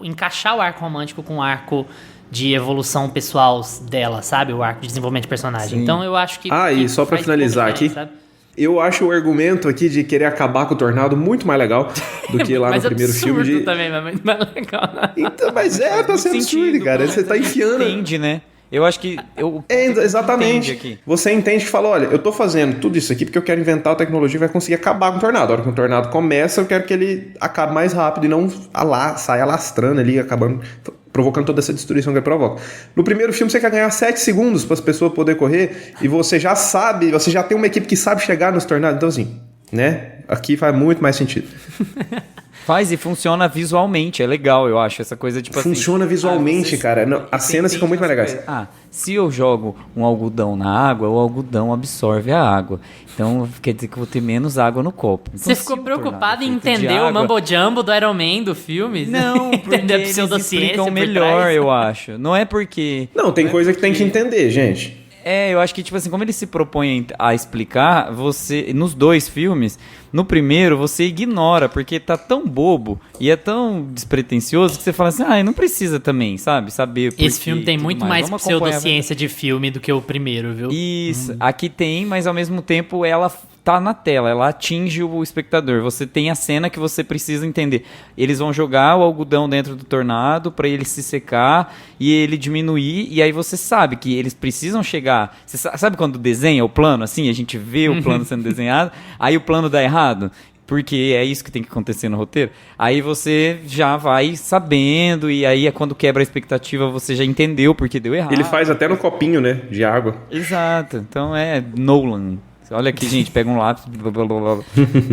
encaixar o arco romântico com o arco de evolução pessoal dela, sabe? O arco de desenvolvimento de personagem. Sim. Então eu acho que... e só pra finalizar aqui, sabe? Eu acho o argumento aqui de querer acabar com o Tornado muito mais legal do que lá no primeiro filme. Mas também, mas muito mais legal. Né? Então, mas tá sendo absurdo, cara. Você tá enfiando... Entende, né? Eu acho que... exatamente. Você entende que fala, olha, eu tô fazendo tudo isso aqui porque eu quero inventar a tecnologia que vai conseguir acabar com o tornado. A hora que o tornado começa, eu quero que ele acabe mais rápido e não saia alastrando ali, acabando, provocando toda essa destruição que ele provoca. No primeiro filme, você quer ganhar 7 segundos para as pessoas poderem correr e você já sabe, você já tem uma equipe que sabe chegar nos tornados. Então, assim, né? Aqui faz muito mais sentido. Faz e funciona visualmente, é legal, eu acho, essa coisa tipo funciona visualmente, cara. Não, as cenas ficam muito mais legais. Se eu jogo um algodão na água, o algodão absorve a água. Então, quer dizer que eu vou ter menos água no copo. Então, você ficou preocupado em entender o Mambo Jumbo do Iron Man do filme? Não, porque eles explicam melhor, eu acho. Não é porque... Não, tem coisa que tem que entender, gente. Eu acho que, tipo assim, como ele se propõe a explicar, você, nos dois filmes, no primeiro você ignora, porque tá tão bobo e é tão despretensioso que você fala assim, não precisa também, sabe? Saber esse filme tem muito mais pseudociência de filme do que o primeiro, viu? Isso, aqui tem, mas ao mesmo tempo ela tá na tela, ela atinge o espectador. Você tem a cena que você precisa entender. Eles vão jogar o algodão dentro do tornado pra ele se secar e ele diminuir, e aí você sabe que eles precisam chegar. Você sabe quando desenha o plano, assim, a gente vê o plano sendo desenhado, aí o plano dá errado? Porque é isso que tem que acontecer no roteiro. Aí você já vai sabendo, e aí é quando quebra a expectativa, você já entendeu porque deu errado. Ele faz até no copinho, né, de água. Exato, então é Nolan. Olha aqui, gente, pega um lápis, blá, blá, blá, blá.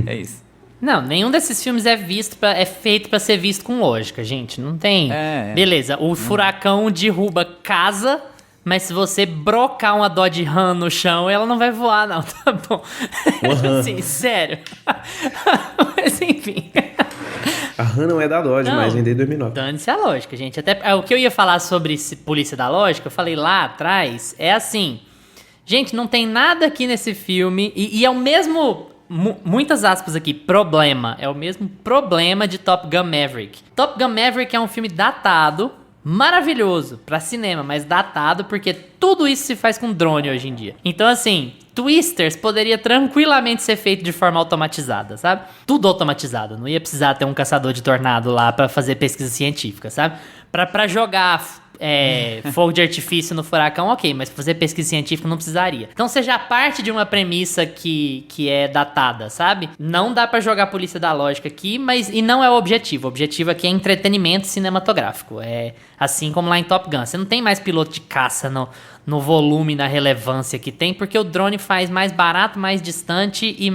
É isso. Não, nenhum desses filmes é feito pra ser visto com lógica, gente. Não tem... Beleza, o furacão derruba casa, mas se você brocar uma Dodge Ram no chão, ela não vai voar, não, tá bom? Assim, sério. Mas enfim... A Han não é da Dodge, mas vem desde 2009. Dane-se a lógica, gente. Até o que eu ia falar sobre Polícia da Lógica, eu falei lá atrás, é assim... Gente, não tem nada aqui nesse filme, e é o mesmo... muitas aspas aqui, problema. É o mesmo problema de Top Gun Maverick. Top Gun Maverick é um filme datado, maravilhoso pra cinema, mas datado porque tudo isso se faz com drone hoje em dia. Então, assim, Twisters poderia tranquilamente ser feito de forma automatizada, sabe? Tudo automatizado. Não ia precisar ter um caçador de tornado lá pra fazer pesquisa científica, sabe? Pra jogar... fogo de artifício no furacão, ok, mas pra fazer pesquisa científica não precisaria. Então você já parte de uma premissa que é datada, sabe? Não dá pra jogar Polícia da Lógica aqui, e não é o objetivo. O objetivo aqui é entretenimento cinematográfico. É assim como lá em Top Gun. Você não tem mais piloto de caça no volume, na relevância que tem, porque o drone faz mais barato, mais distante e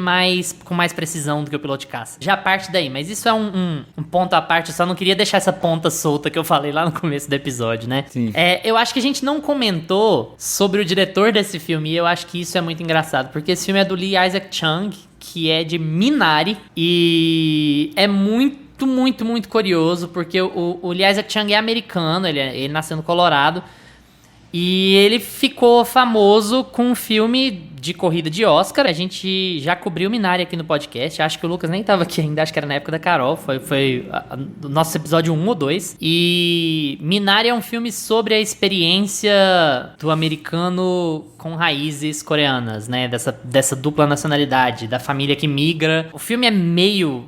com mais precisão do que o piloto de caça. Já parte daí, mas isso é um ponto à parte, eu só não queria deixar essa ponta solta que eu falei lá no começo do episódio, né? Sim. Eu acho que a gente não comentou sobre o diretor desse filme, e eu acho que isso é muito engraçado, porque esse filme é do Lee Isaac Chung, que é de Minari, e é muito, muito, muito curioso, porque o Lee Isaac Chung é americano, ele nasceu no Colorado, e ele ficou famoso com um filme de corrida de Oscar. A gente já cobriu Minari aqui no podcast. Acho que o Lucas nem estava aqui ainda. Acho que era na época da Carol. Foi o nosso episódio 1 ou 2. E Minari é um filme sobre a experiência do americano com raízes coreanas, né? Dessa dupla nacionalidade, da família que migra. O filme é meio...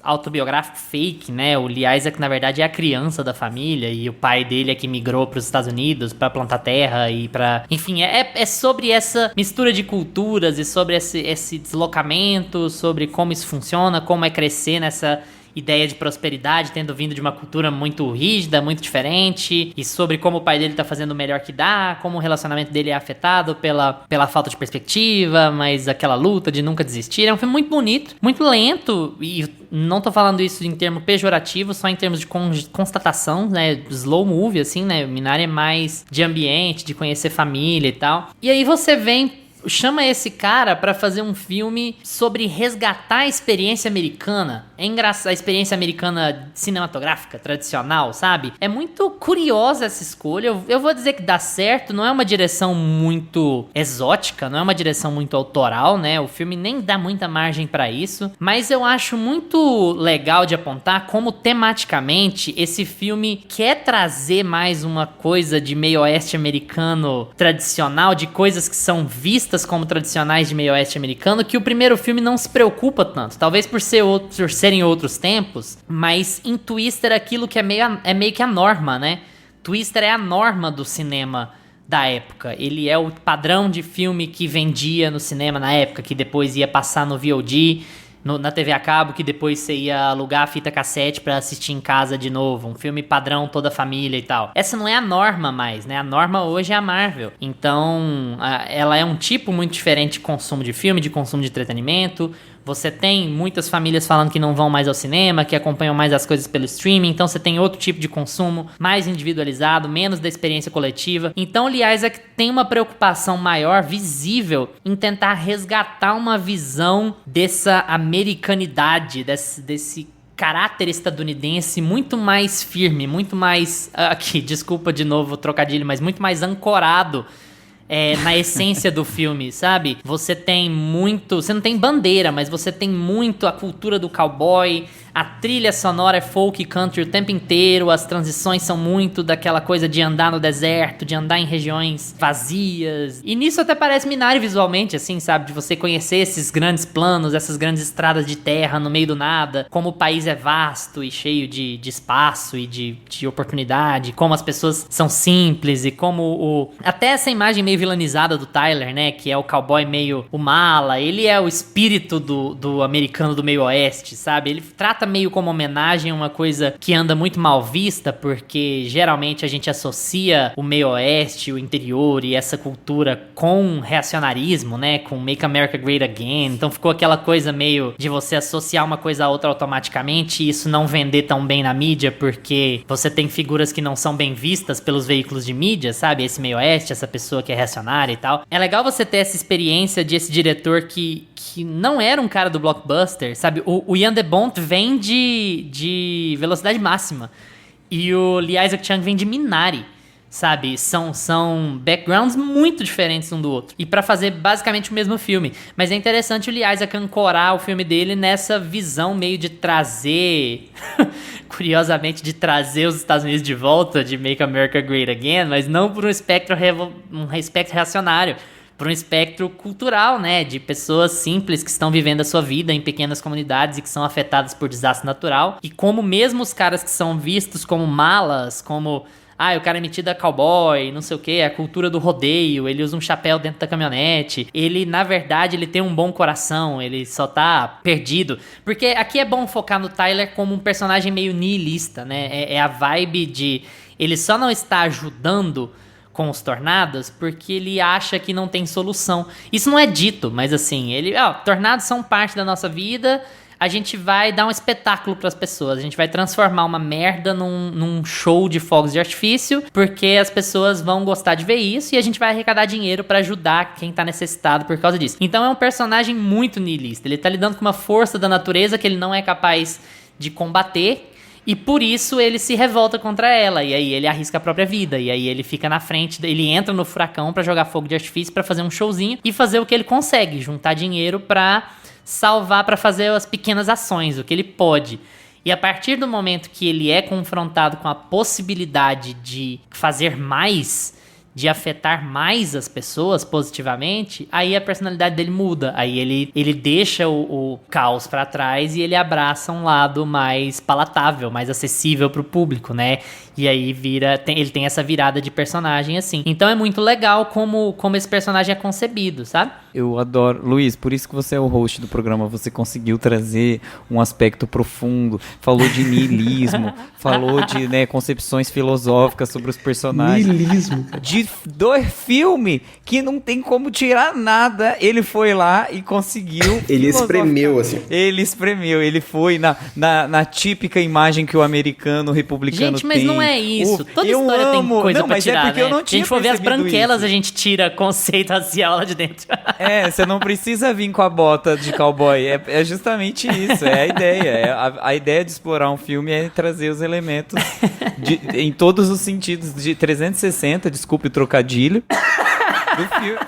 autobiográfico fake, né? O Lee Isaac, na verdade, é a criança da família e o pai dele é que migrou para os Estados Unidos para plantar terra e para... Enfim, é sobre essa mistura de culturas e sobre esse deslocamento, sobre como isso funciona, como é crescer nessa ideia de prosperidade, tendo vindo de uma cultura muito rígida, muito diferente, e sobre como o pai dele tá fazendo o melhor que dá, como o relacionamento dele é afetado pela falta de perspectiva, mas aquela luta de nunca desistir. É um filme muito bonito, muito lento, e não tô falando isso em termo pejorativo, só em termos de constatação, né, slow movie, assim, né, Minari é mais de ambiente, de conhecer família e tal. E aí você chama esse cara pra fazer um filme sobre resgatar a experiência americana. É engraçado, a experiência americana cinematográfica, tradicional, sabe? É muito curiosa essa escolha. Eu vou dizer que dá certo, não é uma direção muito exótica, não é uma direção muito autoral, né? O filme nem dá muita margem pra isso, mas eu acho muito legal de apontar como tematicamente esse filme quer trazer mais uma coisa de meio oeste americano tradicional, de coisas que são vistas como tradicionais de meio oeste americano, que o primeiro filme não se preocupa tanto. Talvez por serem outros tempos, mas em Twister aquilo que é meio que a norma, né? Twister é a norma do cinema da época. Ele é o padrão de filme que vendia no cinema na época, que depois ia passar no VOD, na TV a cabo, que depois você ia alugar a fita cassete pra assistir em casa de novo. Um filme padrão, toda a família e tal. Essa não é a norma mais, né? A norma hoje é a Marvel. Então, ela é um tipo muito diferente de consumo de filme, de consumo de entretenimento. Você tem muitas famílias falando que não vão mais ao cinema, que acompanham mais as coisas pelo streaming. Então você tem outro tipo de consumo, mais individualizado, menos da experiência coletiva. Então o Lee Isaac tem uma preocupação maior, visível, em tentar resgatar uma visão dessa americanidade, desse caráter estadunidense muito mais firme, muito mais... Aqui, desculpa de novo o trocadilho, mas muito mais ancorado na essência do filme, sabe? Você tem muito... Você não tem bandeira, mas você tem muito a cultura do cowboy. A trilha sonora é folk country o tempo inteiro. As transições são muito daquela coisa de andar no deserto, de andar em regiões vazias. E nisso até parece Minari visualmente, assim, sabe? De você conhecer esses grandes planos, essas grandes estradas de terra no meio do nada. Como o país é vasto e cheio de espaço e de oportunidade. Como as pessoas são simples e como até essa imagem meio vilanizada do Tyler, né? Que é o cowboy meio o mala. Ele é o espírito do americano do meio oeste, sabe? Ele trata meio como homenagem a uma coisa que anda muito mal vista, porque geralmente a gente associa o meio oeste, o interior e essa cultura com reacionarismo, né? Com Make America Great Again. Então ficou aquela coisa meio de você associar uma coisa a outra automaticamente e isso não vender tão bem na mídia, porque você tem figuras que não são bem vistas pelos veículos de mídia, sabe? Esse meio oeste, essa pessoa que é reacionária e tal. É legal você ter essa experiência de esse diretor que não era um cara do blockbuster, sabe? O Ian de Bont vem vem de Velocidade Máxima. E o Lee Isaac Chung vem de Minari. Sabe, são backgrounds muito diferentes um do outro. E pra fazer basicamente o mesmo filme. Mas é interessante o Lee Isaac ancorar o filme dele nessa visão meio de trazer... curiosamente, de trazer os Estados Unidos de volta, de Make America Great Again, mas não por um espectro reacionário. Por um espectro cultural, né? De pessoas simples que estão vivendo a sua vida em pequenas comunidades e que são afetadas por desastre natural. E como mesmo os caras que são vistos como malas, como... o cara é metido a cowboy, não sei o que, a cultura do rodeio, ele usa um chapéu dentro da caminhonete. Ele, na verdade, ele tem um bom coração, ele só tá perdido. Porque aqui é bom focar no Tyler como um personagem meio nihilista, né? É a vibe de... Ele só não está ajudando com os tornados porque ele acha que não tem solução. Isso não é dito, mas assim, tornados são parte da nossa vida... A gente vai dar um espetáculo pras pessoas. A gente vai transformar uma merda num show de fogos de artifício, porque as pessoas vão gostar de ver isso e a gente vai arrecadar dinheiro pra ajudar quem tá necessitado por causa disso. Então é um personagem muito nihilista. Ele tá lidando com uma força da natureza que ele não é capaz de combater. E por isso ele se revolta contra ela. E aí ele arrisca a própria vida. E aí ele fica na frente, ele entra no furacão pra jogar fogo de artifício, pra fazer um showzinho e fazer o que ele consegue, juntar dinheiro pra salvar, para fazer as pequenas ações, o que ele pode. E a partir do momento que ele é confrontado com a possibilidade de fazer mais, de afetar mais as pessoas positivamente, aí a personalidade dele muda. Aí ele deixa o caos para trás e ele abraça um lado mais palatável, mais acessível pro público, né? E aí ele tem essa virada de personagem assim. Então é muito legal como esse personagem é concebido, sabe? Eu adoro. Luiz, por isso que você é o host do programa, você conseguiu trazer um aspecto profundo, falou de niilismo, falou de, né, concepções filosóficas sobre os personagens. Niilismo. Do filme que não tem como tirar nada, ele foi lá e conseguiu. Ele espremeu, assim. Ele foi na típica imagem que o americano republicano tem. Gente, mas não é isso. Toda história tem coisa pra tirar, porque né? eu não tinha Se a gente for ver as branquelas, isso. A gente tira conceito racial lá de dentro. Você não precisa vir com a bota de cowboy. É justamente isso, é a ideia. A ideia de explorar um filme é trazer os elementos em todos os sentidos, de 360, desculpe o trocadilho, do filme.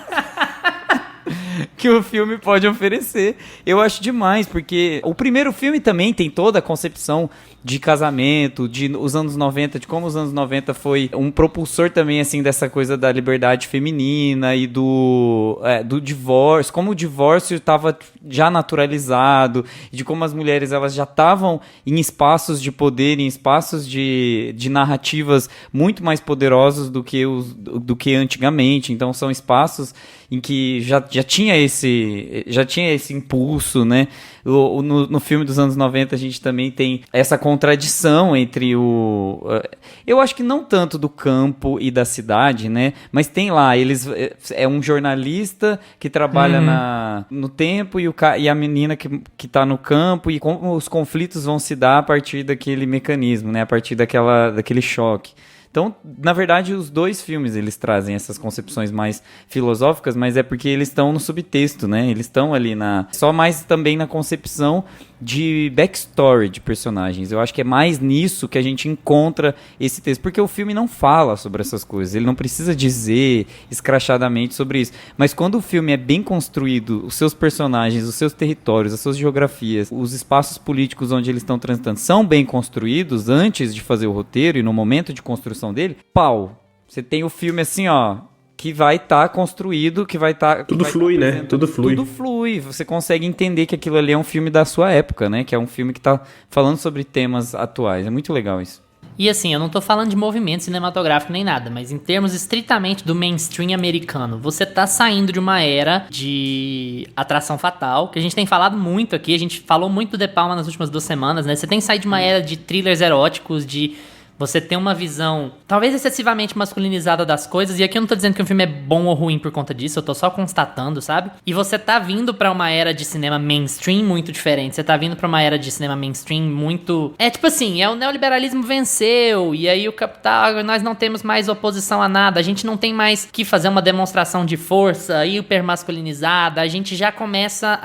Que o filme pode oferecer. Eu acho demais, porque o primeiro filme também tem toda a concepção de casamento, de os anos 90, de como os anos 90 foi um propulsor também, assim, dessa coisa da liberdade feminina e do divórcio, como o divórcio estava já naturalizado, de como as mulheres elas já estavam em espaços de poder, em espaços de narrativas muito mais poderosos do que antigamente. Então são espaços em que já tinha esse impulso, né? No filme dos anos 90 a gente também tem essa contradição entre eu acho que não tanto do campo e da cidade, né? Mas tem lá, é um jornalista que trabalha no tempo e a menina que tá no campo, e como os conflitos vão se dar a partir daquele mecanismo, né? A partir daquele choque. Então, na verdade, os dois filmes, eles trazem essas concepções mais filosóficas, mas é porque eles estão no subtexto, né? Eles estão ali só mais também na concepção de backstory de personagens. Eu acho que é mais nisso que a gente encontra esse texto, porque o filme não fala sobre essas coisas, ele não precisa dizer escrachadamente sobre isso, mas quando o filme é bem construído, os seus personagens, os seus territórios, as suas geografias, os espaços políticos onde eles estão transitando são bem construídos antes de fazer o roteiro e no momento de construção dele, você tem o filme assim, ó, que vai estar construído, que vai estar... Tudo flui, né? Tudo flui. Tudo flui. Você consegue entender que aquilo ali é um filme da sua época, né? Que é um filme que tá falando sobre temas atuais. É muito legal isso. E assim, eu não tô falando de movimento cinematográfico nem nada, mas em termos estritamente do mainstream americano, você tá saindo de uma era de atração fatal, que a gente tem falado muito aqui, a gente falou muito do De Palma nas últimas 2 semanas, né? Você tem saído de uma era de thrillers eróticos, de... Você tem uma visão, talvez excessivamente masculinizada das coisas, e aqui eu não tô dizendo que um filme é bom ou ruim por conta disso, eu tô só constatando, sabe? E você tá vindo pra uma era de cinema mainstream muito diferente, você tá vindo pra uma era de cinema mainstream muito... tipo assim, o neoliberalismo venceu, e aí o capital, nós não temos mais oposição a nada, a gente não tem mais que fazer uma demonstração de força hiper masculinizada, a gente já começa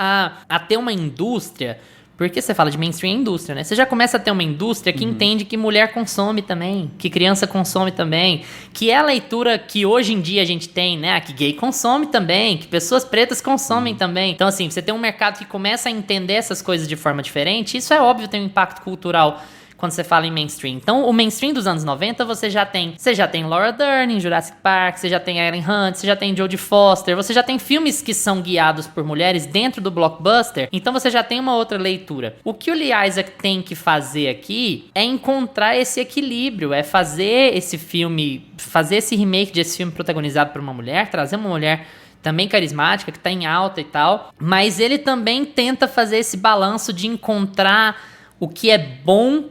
a ter uma indústria... Porque você fala de mainstream é indústria, né? Você já começa a ter uma indústria que entende que mulher consome também, que criança consome também, que é a leitura que hoje em dia a gente tem, né? Que gay consome também, que pessoas pretas consomem também. Então, assim, você tem um mercado que começa a entender essas coisas de forma diferente, isso é óbvio, tem um impacto cultural quando você fala em mainstream. Então, o mainstream dos anos 90, você já tem Laura Dern em Jurassic Park, você já tem Ellen Hunt, você já tem Jodie Foster, você já tem filmes que são guiados por mulheres dentro do blockbuster, então você já tem uma outra leitura. O que o Lee Isaac tem que fazer aqui é encontrar esse equilíbrio, é fazer esse filme, fazer esse remake desse filme protagonizado por uma mulher, trazer uma mulher também carismática, que tá em alta e tal, mas ele também tenta fazer esse balanço de encontrar o que é bom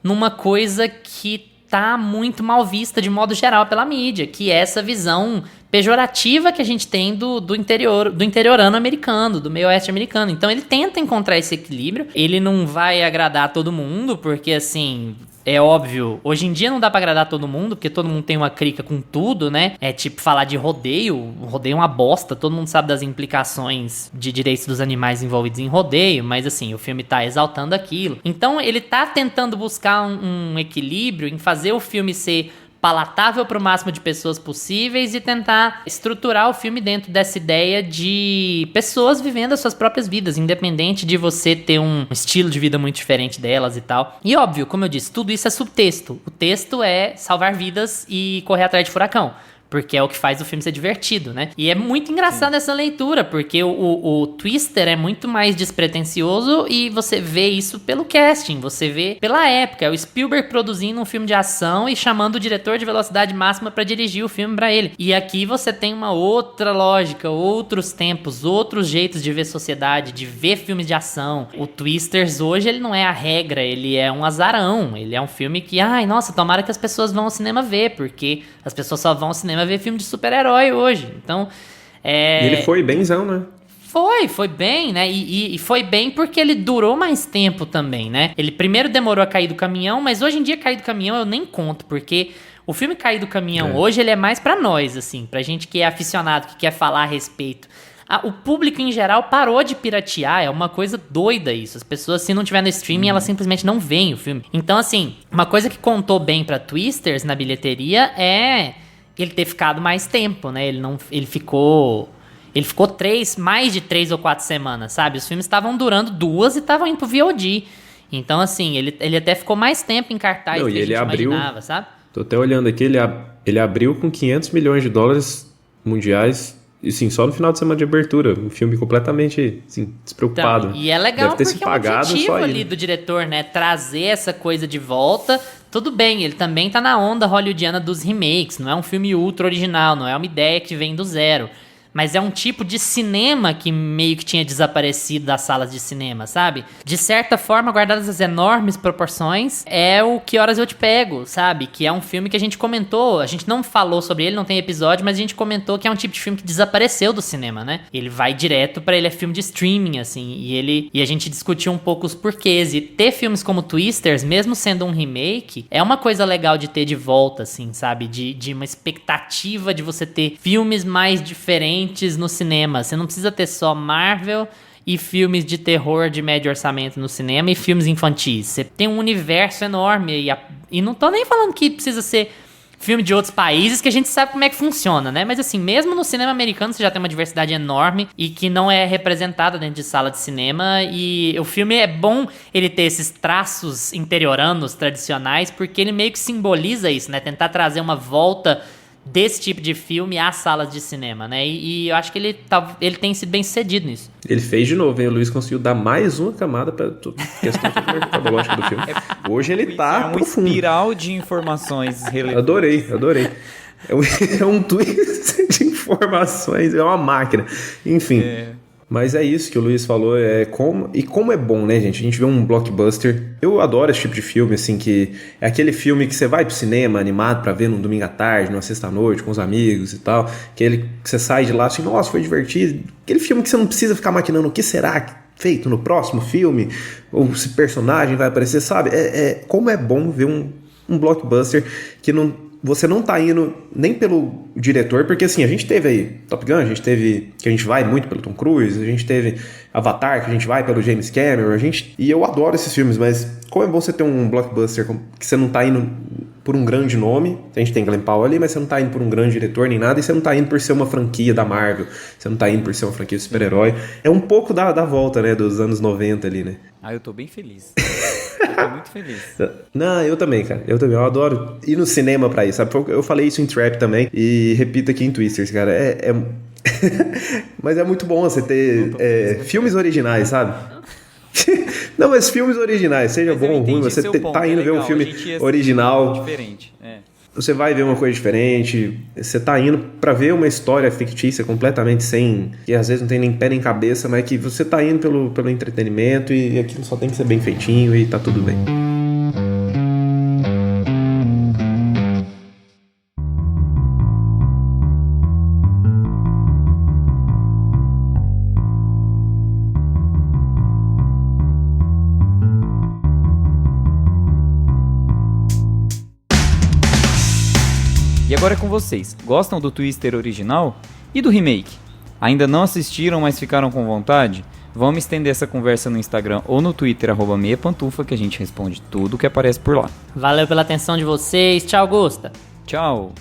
numa coisa que tá muito mal vista de modo geral pela mídia, que é essa visão pejorativa que a gente tem do interiorano americano, do meio oeste americano. Então ele tenta encontrar esse equilíbrio, ele não vai agradar todo mundo, porque assim, é óbvio, hoje em dia não dá pra agradar todo mundo, porque todo mundo tem uma crica com tudo, né? É tipo falar de rodeio, rodeio é uma bosta, todo mundo sabe das implicações de direitos dos animais envolvidos em rodeio, mas assim, o filme tá exaltando aquilo. Então ele tá tentando buscar um equilíbrio em fazer o filme ser palatável para o máximo de pessoas possíveis e tentar estruturar o filme dentro dessa ideia de pessoas vivendo as suas próprias vidas, independente de você ter um estilo de vida muito diferente delas e tal. E óbvio, como eu disse, tudo isso é subtexto. O texto é salvar vidas e correr atrás de furacão, porque é o que faz o filme ser divertido, né? E é muito engraçado essa leitura, porque o Twister é muito mais despretensioso e você vê isso pelo casting, você vê pela época. É o Spielberg produzindo um filme de ação e chamando o diretor de velocidade máxima pra dirigir o filme pra ele. E aqui você tem uma outra lógica, outros tempos, outros jeitos de ver sociedade, de ver filmes de ação. O Twisters hoje, ele não é a regra, ele é um azarão. Ele é um filme que, ai, nossa, tomara que as pessoas vão ao cinema ver, porque as pessoas só vão ao cinema ver filme de super-herói hoje. Então, E ele foi benzão, né? Foi bem, né? E foi bem porque ele durou mais tempo também, né? Ele primeiro demorou a cair do caminhão, mas hoje em dia cair do caminhão eu nem conto, porque o filme Cair do Caminhão hoje ele é mais pra nós, assim, pra gente que é aficionado, que quer falar a respeito. O público em geral parou de piratear, é uma coisa doida isso. As pessoas, se não tiver no streaming, elas simplesmente não veem o filme. Então, assim, uma coisa que contou bem pra Twisters na bilheteria é ele ter ficado mais tempo, né? Ele ficou mais de 3 ou 4 semanas, sabe? Os filmes estavam durando 2 e estavam indo pro VOD. Então, assim, ele até ficou mais tempo em cartaz do que a gente imaginava, sabe? Tô até olhando aqui, ele abriu com 500 milhões de dólares mundiais, e sim, só no final de semana de abertura. Um filme completamente, assim, despreocupado. Então, e é legal deve ter porque se pagado, é um objetivo só ali do diretor, né? Trazer essa coisa de volta. Tudo bem, ele também tá na onda hollywoodiana dos remakes. Não é um filme ultra original, não é uma ideia que vem do zero. Mas é um tipo de cinema que meio que tinha desaparecido das salas de cinema, sabe? De certa forma, guardadas as enormes proporções, é o Que Horas Eu Te Pego, sabe? Que é um filme que a gente comentou, a gente não falou sobre ele, não tem episódio, mas a gente comentou que é um tipo de filme que desapareceu do cinema, né? Ele vai direto pra ele, é filme de streaming, assim, e a gente discutiu um pouco os porquês. E ter filmes como Twisters, mesmo sendo um remake, é uma coisa legal de ter de volta, assim, sabe? De uma expectativa de você ter filmes mais diferentes no cinema. Você não precisa ter só Marvel e filmes de terror de médio orçamento no cinema e filmes infantis. Você tem um universo enorme e não tô nem falando que precisa ser filme de outros países, que a gente sabe como é que funciona, né? Mas assim, mesmo no cinema americano você já tem uma diversidade enorme e que não é representada dentro de sala de cinema, e o filme é bom ele ter esses traços interioranos tradicionais, porque ele meio que simboliza isso, né? Tentar trazer uma volta desse tipo de filme às salas de cinema, né? E eu acho que ele tem sido bem sucedido nisso. Ele fez de novo, hein? O Luiz conseguiu dar mais uma camada pra questão mercadológica do filme. Hoje ele tá profundo. Espiral de informações relevantes. Adorei. É um twist de informações, é uma máquina. Enfim. Mas é isso que o Luiz falou, como é bom, né, gente? A gente vê um blockbuster. Eu adoro esse tipo de filme, assim, que é aquele filme que você vai pro cinema animado pra ver num domingo à tarde, numa sexta-noite, com os amigos e tal. Aquele que você sai de lá assim, nossa, foi divertido. Aquele filme que você não precisa ficar maquinando o que será feito no próximo filme, ou se personagem vai aparecer, sabe? Como é bom ver um blockbuster que não você não tá indo nem pelo diretor, porque assim, a gente teve aí Top Gun, a gente teve, que a gente vai muito pelo Tom Cruise, a gente teve Avatar, que a gente vai pelo James Cameron, e eu adoro esses filmes, mas como é bom você ter um blockbuster que você não tá indo por um grande nome, a gente tem Glenn Powell ali, mas você não tá indo por um grande diretor nem nada, e você não tá indo por ser uma franquia da Marvel, você não tá indo por ser uma franquia de super-herói. É um pouco da volta, né, dos anos 90 ali, né? Ah, eu tô bem feliz. Eu tô muito feliz. Não, eu também, cara. Eu adoro ir no cinema pra isso, sabe? Eu falei isso em Trap também e repito aqui em Twisters, cara. Mas é muito bom você ter filmes originais, sabe? Não, mas filmes originais, seja bom ou ruim, você tá indo ver um filme original. Diferente, Você vai ver uma coisa diferente, você tá indo pra ver uma história fictícia completamente que às vezes não tem nem pé nem cabeça, mas que você tá indo pelo entretenimento e aquilo só tem que ser bem feitinho e tá tudo bem. E agora é com vocês. Gostam do Twister original e do remake? Ainda não assistiram, mas ficaram com vontade? Vamos estender essa conversa no Instagram ou no Twitter, @meiapantufa, que a gente responde tudo que aparece por lá. Valeu pela atenção de vocês. Tchau, Gusta. Tchau.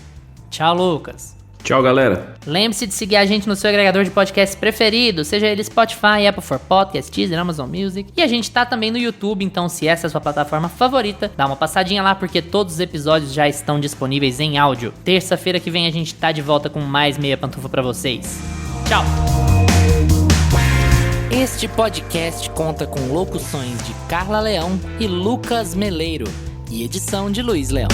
Tchau, Lucas. Tchau, galera. Lembre-se de seguir a gente no seu agregador de podcast preferido, seja ele Spotify, Apple for Podcasts, Deezer, Amazon Music. E a gente tá também no YouTube, então se essa é a sua plataforma favorita, dá uma passadinha lá porque todos os episódios já estão disponíveis em áudio. Terça-feira que vem a gente tá de volta com mais Meia Pantufa pra vocês. Tchau! Este podcast conta com locuções de Carla Leão e Lucas Meleiro e edição de Luiz Leão.